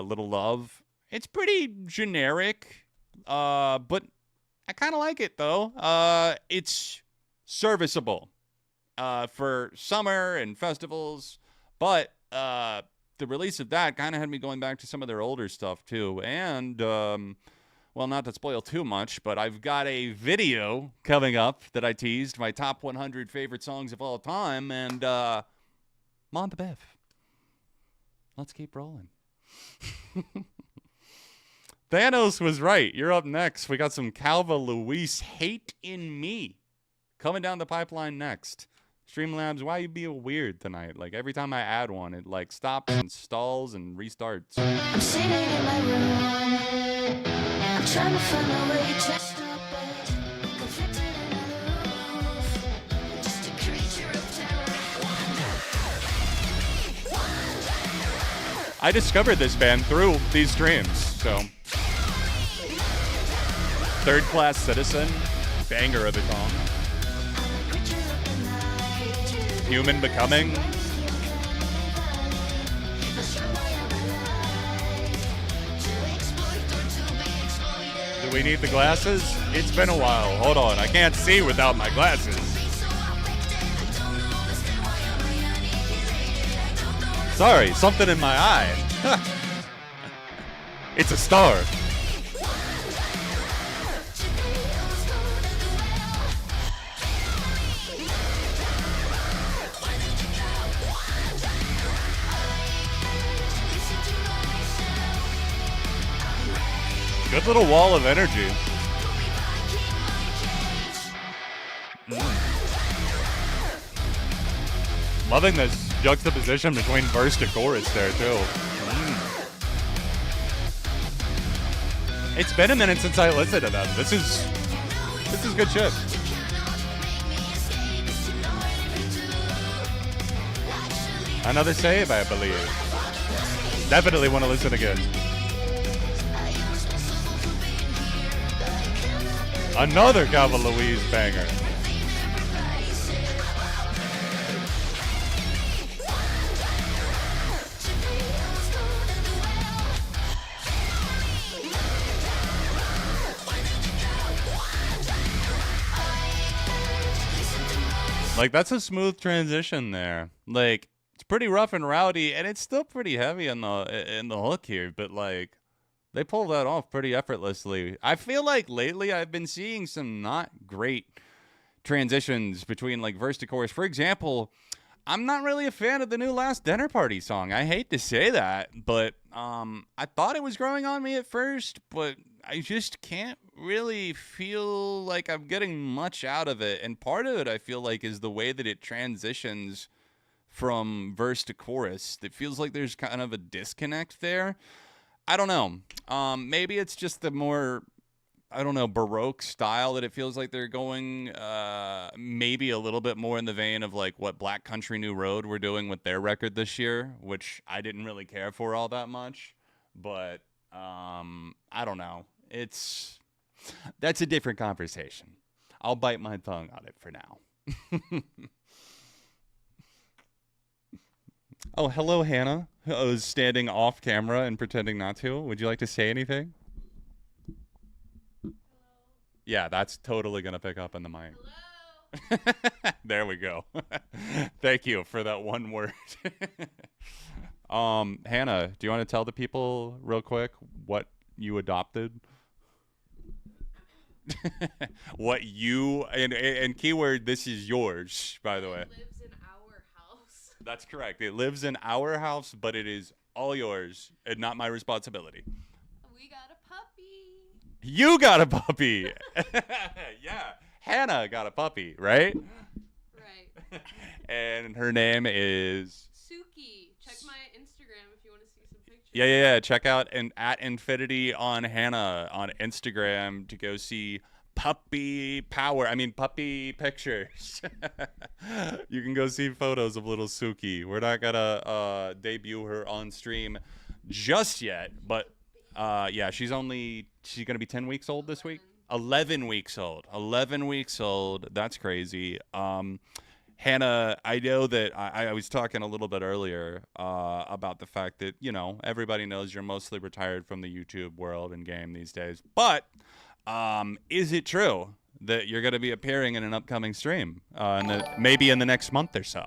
Little Love. It's pretty generic, but I kind of like it, though. It's serviceable for summer and festivals, but the release of that kind of had me going back to some of their older stuff, too. And, well, not to spoil too much, but I've got a video coming up that I teased, my top 100 favorite songs of all time, and Mon the Biff. Let's keep rolling. Thanos was right. You're up next. We got some Calva Luis, Hate in Me, coming down the pipeline next. Streamlabs, why you being weird tonight? Like, every time I add one, it, like, stops and stalls and restarts. I'm sitting in my room. I'm trying to find my way dressed up, but conflicted and aloof. Just a creature of terror. I discovered this band through these streams, so. Third Class Citizen, banger of a song. Human Becoming. Do we need the glasses? It's been a while. Hold on, I can't see without my glasses. Sorry, something in my eye. It's a star. Good little wall of energy. Loving this juxtaposition between verse to chorus there too. It's been a minute since I listened to them. This is good shit. Another save, I believe. Definitely want to listen again. Another Gava Louise banger. Like, that's a smooth transition there. Like, it's pretty rough and rowdy, and it's still pretty heavy in the hook here, but like, they pull that off pretty effortlessly. I feel like lately I've been seeing some not great transitions between like verse to chorus. For example, I'm not really a fan of the new Last Dinner Party song. I hate to say that, but I thought it was growing on me at first, but I just can't really feel like I'm getting much out of it. And part of it, I feel like, is the way that it transitions from verse to chorus. It feels like there's kind of a disconnect there. I don't know. Maybe it's just the more, I don't know, Baroque style that it feels like they're going maybe a little bit more in the vein of like what Black Country New Road were doing with their record this year, which I didn't really care for all that much. But I don't know. That's a different conversation. I'll bite my tongue on it for now. Oh, hello, Hannah. I was standing off camera and pretending not to. Would you like to say anything? Hello. Yeah, that's totally going to pick up in the mic. Hello. There we go. Thank you for that one word. Hannah, do you want to tell the people real quick what you adopted? What you, and keyword, this is yours, by the way. Lives in our house. That's correct. It lives in our house, but it is all yours and not my responsibility. We got a puppy. You got a puppy. Yeah. Hannah got a puppy, right? Right. And her name is Suki. Check my Instagram if you want to see some pictures. Yeah. Check out at Infinity on Hannah on Instagram to go see puppy pictures. You can go see photos of little Suki. We're not gonna debut her on stream just yet, but yeah, she's gonna be 10 weeks old this week. 11 weeks old. 11 weeks old. That's crazy. Hannah, I know that I was talking a little bit earlier about the fact that, you know, everybody knows you're mostly retired from the YouTube world and game these days. But is it true that you're going to be appearing in an upcoming stream maybe in the next month or so?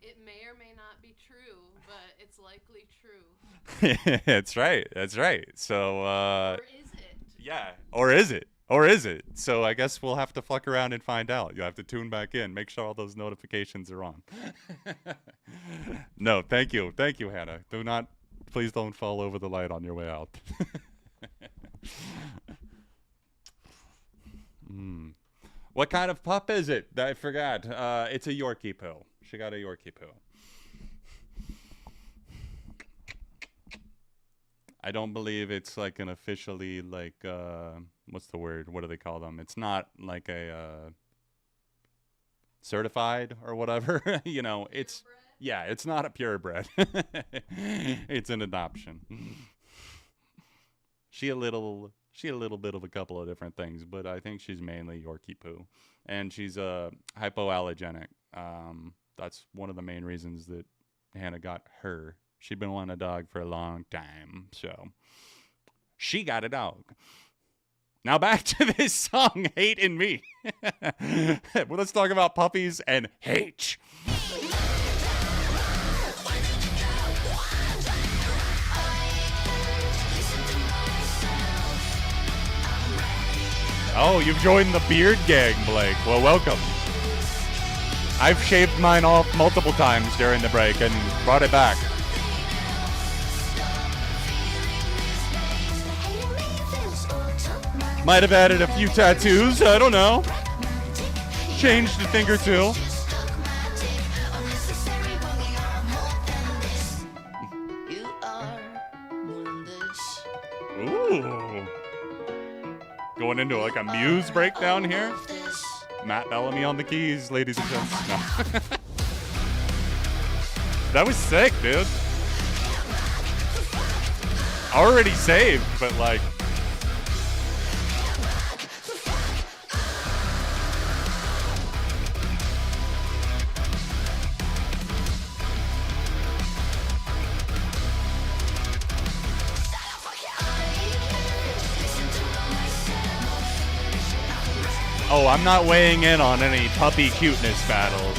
It may or may not be true, but it's likely true. That's right. That's right. So, Or is it? Yeah. Or is it? Or is it? So I guess we'll have to fuck around and find out. You'll have to tune back in. Make sure all those notifications are on. No, thank you. Thank you, Hannah. Please don't fall over the light on your way out. What kind of pup is it? I forgot. It's a Yorkie poo. She got a Yorkie poo. I don't believe it's like an officially like what's the word? What do they call them? It's not like a certified or whatever. You know, it's yeah, it's not a purebred. It's an adoption. She a little bit of a couple of different things, but I think she's mainly Yorkie poo, and she's hypoallergenic. That's one of the main reasons that Hannah got her. She'd been wanting a dog for a long time, so she got a dog. Now back to this song, Hate in Me. Well, let's talk about puppies and hate. Oh, you've joined the beard gang, Blake. Well, welcome. I've shaved mine off multiple times during the break and brought it back. Might have added a few tattoos, I don't know. Changed a thing or two. Ooh. Going into like a Muse breakdown here. Matt Bellamy on the keys, ladies and gents. No. That was sick, dude. Already saved, but like... Oh, I'm not weighing in on any puppy cuteness battles.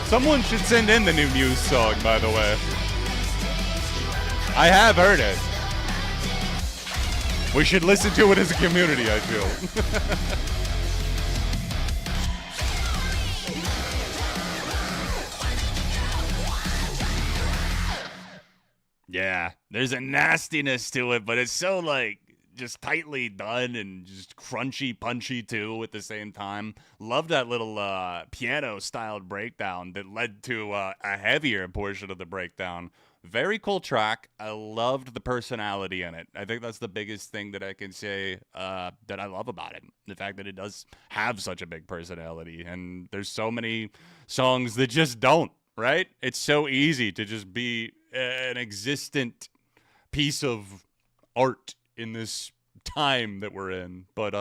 Someone should send in the new Muse song, by the way. I have heard it. We should listen to it as a community, I feel. Yeah, there's a nastiness to it, but it's so, like, just tightly done and just crunchy, punchy, too, at the same time. Love that little piano-styled breakdown that led to a heavier portion of the breakdown. Very cool track. I loved the personality in it. I think that's the biggest thing that I can say that I love about it. The fact that it does have such a big personality, and there's so many songs that just don't, right? It's so easy to just be an existent piece of art in this time that we're in. But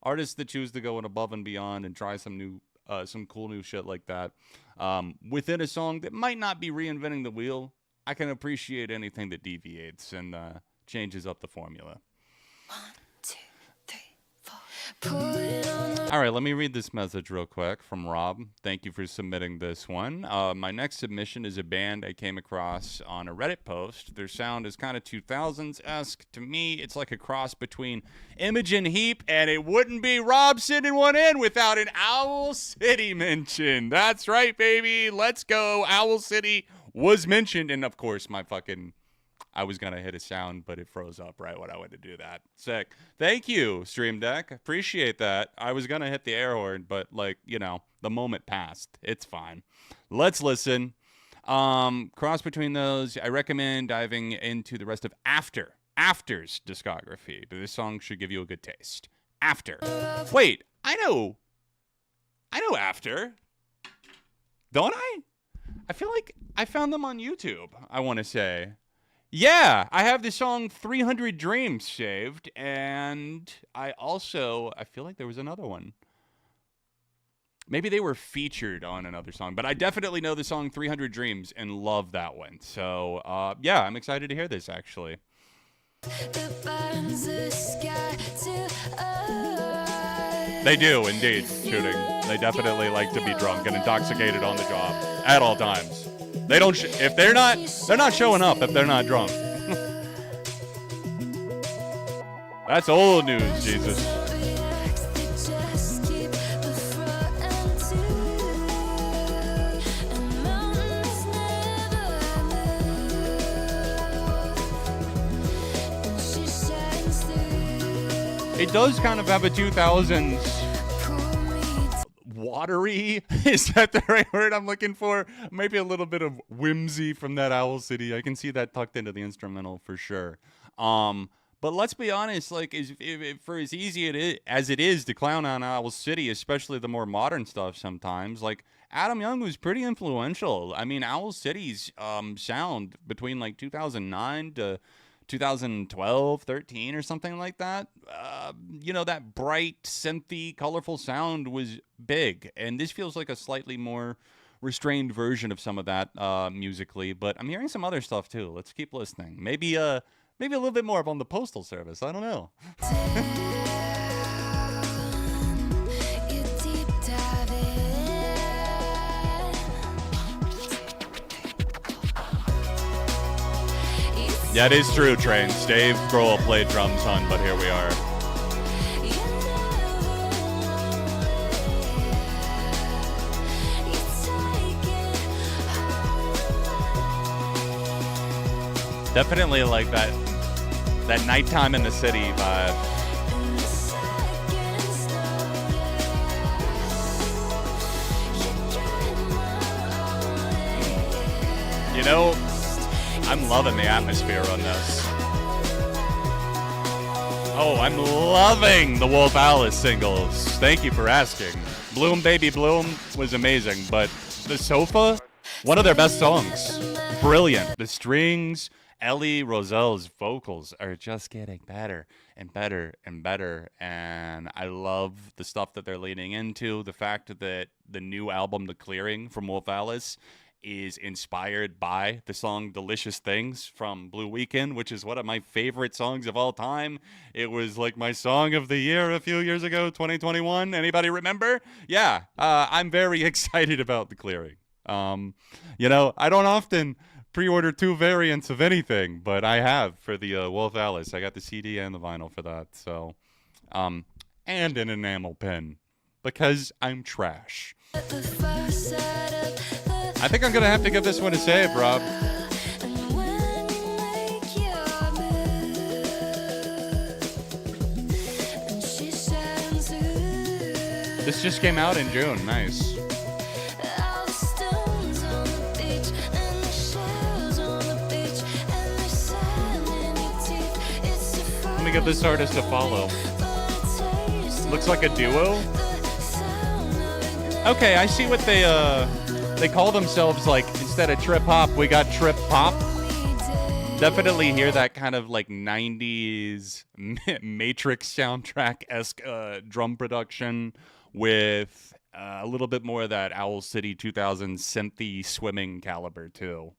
artists that choose to go in above and beyond and try some cool new shit like that within a song that might not be reinventing the wheel, I can appreciate anything that deviates and changes up the formula. 1, 2, 3, 4. Put it on the All right, let me read this message real quick from Rob. Thank you for submitting this one. My next submission is a band I came across on a Reddit post. Their sound is kind of 2000s-esque. To me, it's like a cross between Imogen Heap, and it wouldn't be Rob sending one in without an Owl City mention. That's right, baby. Let's go. Owl City was mentioned, and of course, I was going to hit a sound, but it froze up right when I went to do that. Sick. Thank you, Stream Deck. Appreciate that. I was going to hit the air horn, but, the moment passed. It's fine. Let's listen. Cross between those, I recommend diving into the rest of After's discography. This song should give you a good taste. After. Wait, I know After. Don't I? I feel like I found them on YouTube, I want to say. Yeah, I have the song 300 Dreams saved, and I feel like there was another one. Maybe they were featured on another song, but I definitely know the song 300 Dreams and love that one. So, yeah, I'm excited to hear this, actually. They do, indeed, shooting. They definitely like to be drunk and intoxicated on the job at all times. They don't. If they're not showing up if they're not drunk. That's old news, Jesus. It does kind of have a 2000s watery, is that the right word I'm looking for? Maybe a little bit of whimsy from that Owl City. I can see that tucked into the instrumental for sure. But let's be honest, like, for as easy as it is to clown on Owl City, especially the more modern stuff sometimes, like, Adam Young was pretty influential. I mean, Owl City's sound between like 2009 to 2012, 13 or something like that, that bright, synthy, colorful sound was big. And this feels like a slightly more restrained version of some of that musically. But I'm hearing some other stuff too. Let's keep listening. Maybe a little bit more up on the Postal Service. I don't know. Yeah, it is true, Trains. Dave Grohl played drums on But Here We Are. Definitely like that nighttime in the city vibe. You know, I'm loving the atmosphere on this. Oh, I'm loving the Wolf Alice singles. Thank you for asking. Bloom Baby Bloom was amazing, but The Sofa, one of their best songs. Brilliant. The strings, Ellie Roselle's vocals are just getting better and better and better, and I love the stuff that they're leaning into. The fact that the new album, The Clearing, from Wolf Alice is inspired by the song Delicious Things from Blue Weekend, which is one of my favorite songs of all time. It was like my song of the year a few years ago, 2021. Anybody remember? Yeah, I'm very excited about The Clearing. You know, I don't often pre-order 2 variants of anything, but I have for the Wolf Alice. I got the CD and the vinyl for that. So, and an enamel pin because I'm trash. I think I'm gonna have to give this one a save, Rob. This just came out in June. Nice. Let me give this artist a follow. Looks like a duo. Okay, I see what they call themselves. Like, instead of trip hop, we got trip pop. Definitely hear that kind of like 90s Matrix soundtrack-esque drum production with a little bit more of that Owl City 2000 synthy swimming caliber too.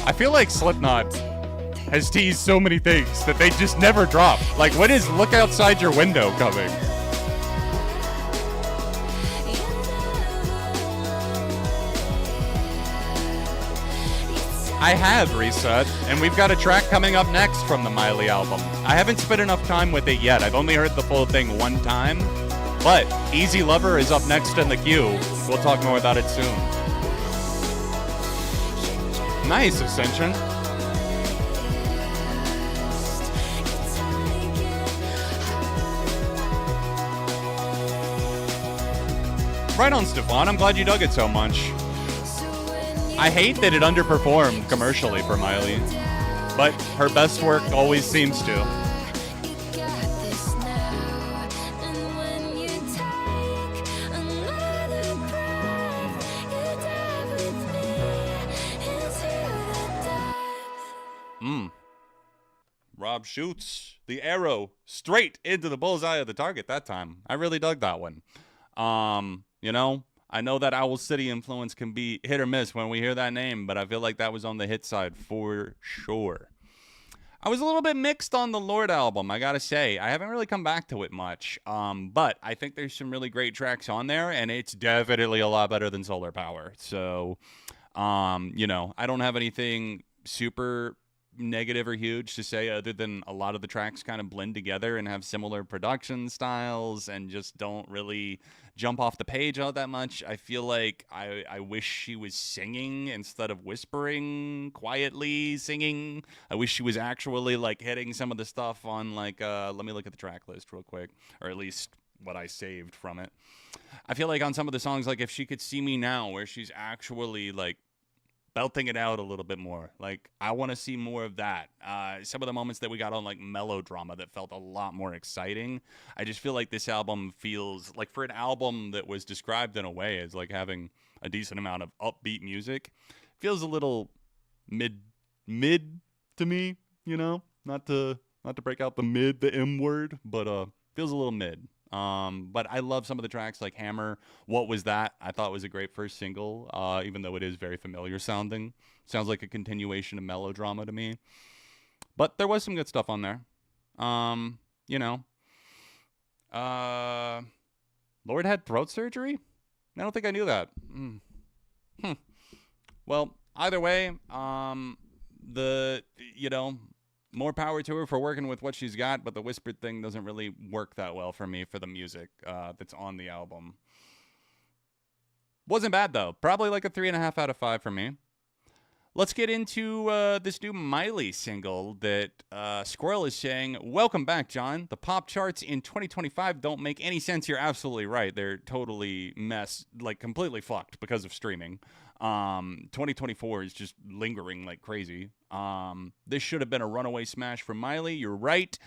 I feel like Slipknot has teased so many things that they just never drop. Like, when is Look Outside Your Window coming? I have Reset, and we've got a track coming up next from the Miley album. I haven't spent enough time with it yet. I've only heard the full thing one time, but Easy Lover is up next in the queue. We'll talk more about it soon. Nice, Ascension. Right on, Stefan. I'm glad you dug it so much. I hate that it underperformed commercially for Miley, but her best work always seems to. Rob shoots the arrow straight into the bullseye of the target that time. I really dug that one. You know, I know that Owl City influence can be hit or miss when we hear that name, but I feel like that was on the hit side for sure. I was a little bit mixed on the Lord album, I gotta say. I haven't really come back to it much, but I think there's some really great tracks on there, and it's definitely a lot better than Solar Power. So, you know, I don't have anything super negative or huge to say other than a lot of the tracks kind of blend together and have similar production styles and just don't really jump off the page all that much. I feel like I wish she was singing instead of whispering, quietly singing. I wish she was actually like hitting some of the stuff on like let me look at the track list real quick, or at least what I saved from it. I feel like on some of the songs, like If She Could See Me Now, where she's actually like belting it out a little bit more. Like, I want to see more of that. Some of the moments that we got on, like, Melodrama that felt a lot more exciting. I just feel like this album feels, like, for an album that was described in a way as, like, having a decent amount of upbeat music, feels a little mid to me, you know? Not to break out the M word, but feels a little mid. But I love some of the tracks like Hammer. What Was That? I thought was a great first single, even though it is very familiar sounding. Sounds like a continuation of Melodrama to me. But there was some good stuff on there. You know. Lord had throat surgery? I don't think I knew that. Well, either way, more power to her for working with what she's got, but the whispered thing doesn't really work that well for me for the music that's on the album. Wasn't bad, though. Probably like a 3.5 out of 5 for me. Let's get into this new Miley single that Squirrel is saying, "Welcome back, John. The pop charts in 2025 don't make any sense." You're absolutely right. They're totally completely fucked because of streaming. 2024 is just lingering like crazy. This should have been a runaway smash for Miley. You're right.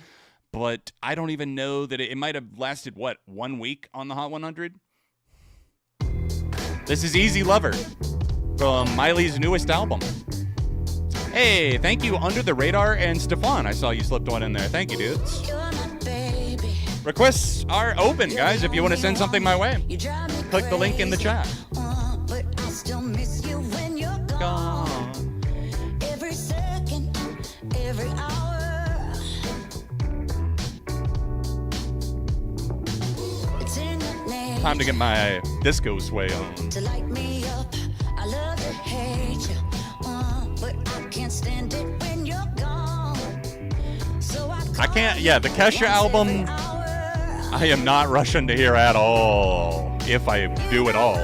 But I don't even know that it might have lasted, 1 week on the Hot 100? This is Easy Lover from Miley's newest album. Hey, thank you, Under the Radar and Stefan. I saw you slipped one in there. Thank you, dudes. Requests are open, guys, if you want to send something my way. Click the link in the chat. Gone. Every second, every hour. It's in your name. Time to get my disco sway on. To light me up, I love to hate you, but I can't stand it when you're gone. So I can't, the Kesha album, I am not rushing to hear at all, if I do at all.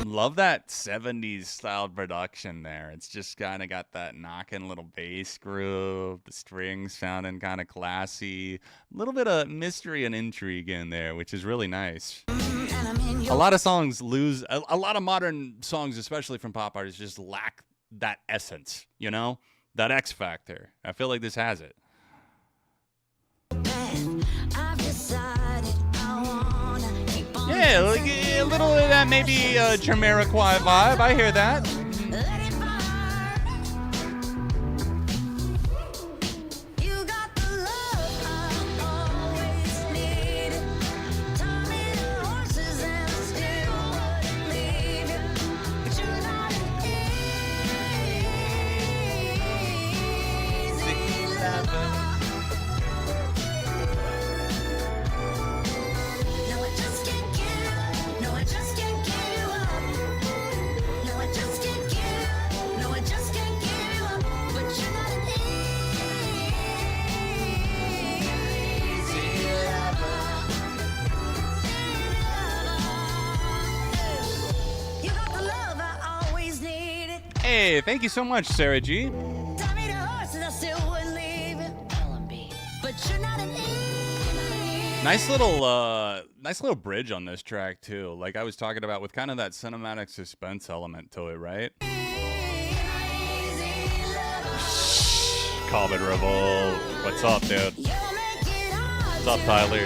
Love that 70s style production there. It's just kind of got that knocking little bass groove, the strings sounding kind of classy, a little bit of mystery and intrigue in there, which is really nice. A lot of songs lose, a lot of modern songs, especially from pop artists, just lack that essence, that X factor. I feel like this has it. Yeah, like a little of that maybe Jamiroquai vibe. I hear that. Hey, thank you so much, Sarah G. Nice little bridge on this track too. Like I was talking about, with kind of that cinematic suspense element to it, right? Comet Revolt. What's up, dude? What's up, Tyler?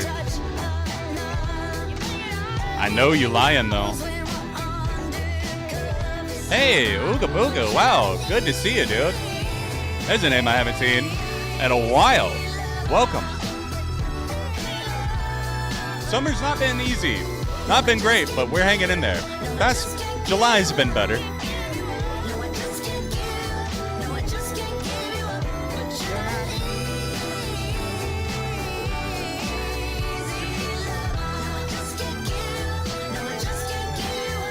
I know you lying though. Hey, Ooga Booga. Wow, good to see you, dude. There's a name I haven't seen in a while. Welcome. Summer's not been easy. Not been great, but we're hanging in there. July's been better.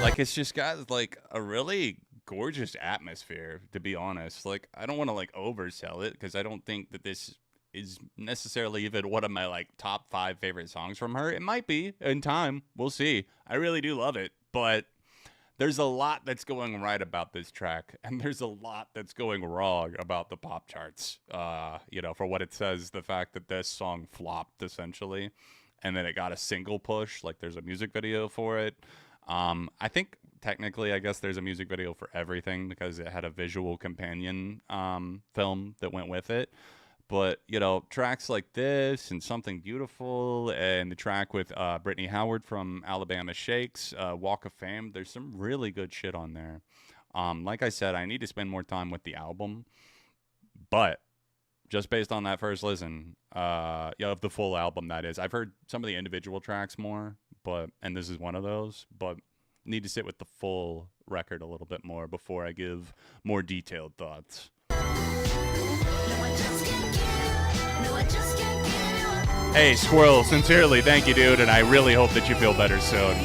Like, it's just got like a really gorgeous atmosphere, to be honest. Like, I don't want to like oversell it, because I don't think that this is necessarily even one of my like top 5 favorite songs from her. It might be in time. We'll see. I really do love it, but there's a lot that's going right about this track, and there's a lot that's going wrong about the pop charts. For what it says, the fact that this song flopped essentially, and then it got a single push. Like, there's a music video for it. I think technically, I guess there's a music video for everything, because it had a visual companion film that went with it. But, tracks like this and Something Beautiful, and the track with Brittany Howard from Alabama Shakes, Walk of Fame, there's some really good shit on there. Like I said, I need to spend more time with the album. But just based on that first listen, of the full album, that is. I've heard some of the individual tracks more, and this is one of those, but need to sit with the full record a little bit more before I give more detailed thoughts. Hey, Squirrel, sincerely, thank you, dude, and I really hope that you feel better soon.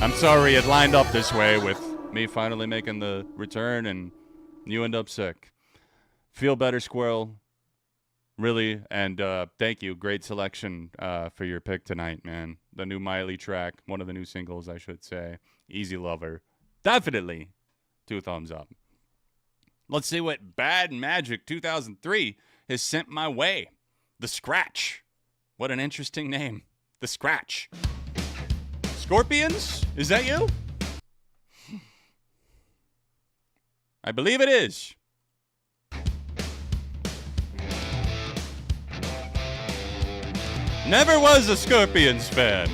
I'm sorry it lined up this way with me finally making the return and you end up sick. Feel better, Squirrel. Really, and thank you. Great selection for your pick tonight, man. The new Miley track, one of the new singles, I should say. Easy Lover. Definitely 2 thumbs up. Let's see what Bad Magic 2003 has sent my way. The Scratch. What an interesting name. The Scratch. Scorpions? Is that you? I believe it is. Never was a Scorpions fan.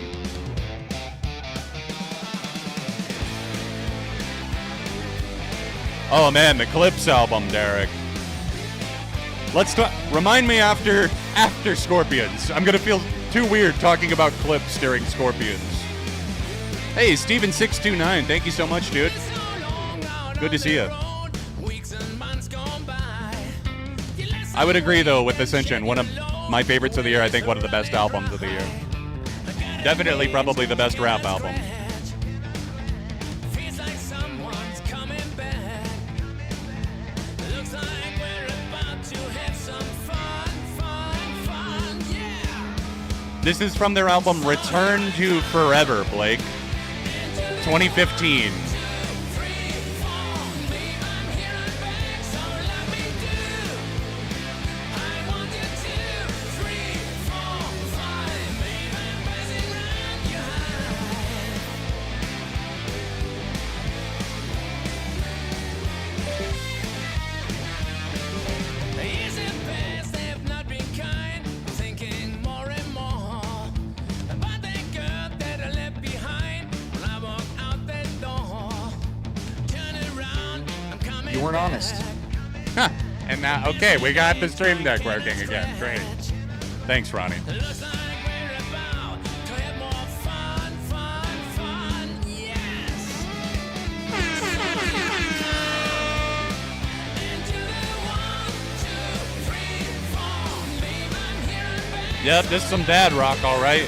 Oh man, the Clips album, Derek. Let's remind me after Scorpions. I'm gonna feel too weird talking about Clips during Scorpions. Hey, Steven629, thank you so much, dude. Good to see you. I would agree though with Ascension, one of my favorites of the year. I think one of the best albums of the year. Definitely, probably the best rap album. This is from their album Return to Forever, Blake. 2015. You weren't honest. Huh. And now, okay, we got the stream deck working again. Great. Thanks, Ronnie. Yep, this is some dad rock, all right.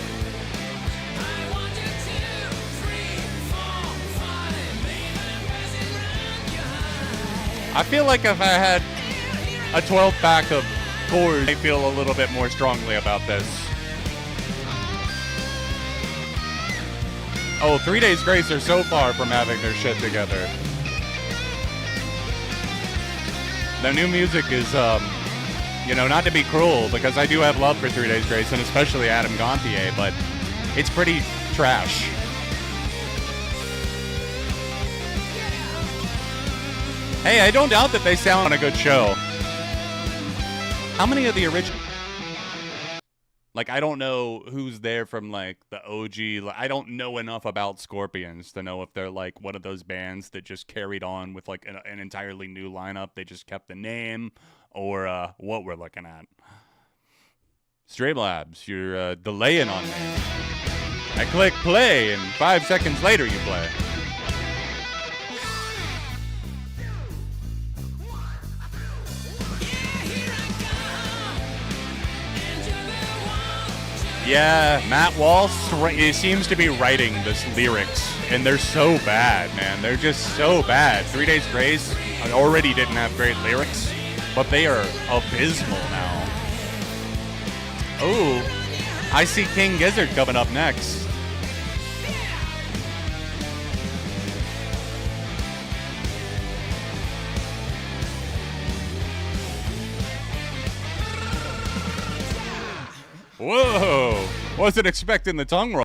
I feel like if I had a 12-pack of Coors, I feel a little bit more strongly about this. Oh, 3 Days Grace are so far from having their shit together. Their new music is, not to be cruel, because I do have love for 3 Days Grace, and especially Adam Gontier, but it's pretty trash. Hey, I don't doubt that they sound on a good show. How many of the original... Like, I don't know who's there from, like, the OG. I don't know enough about Scorpions to know if they're, like, one of those bands that just carried on with, like, an entirely new lineup. They just kept the name, or what we're looking at. Streamlabs, you're delaying on me. I click play, and 5 seconds later you play. Yeah, Matt Walsh seems to be writing this lyrics, and they're so bad, man. They're just so bad. 3 Days Grace already didn't have great lyrics, but they are abysmal now. Oh, I see King Gizzard coming up next. Whoa! Wasn't expecting the tongue roll.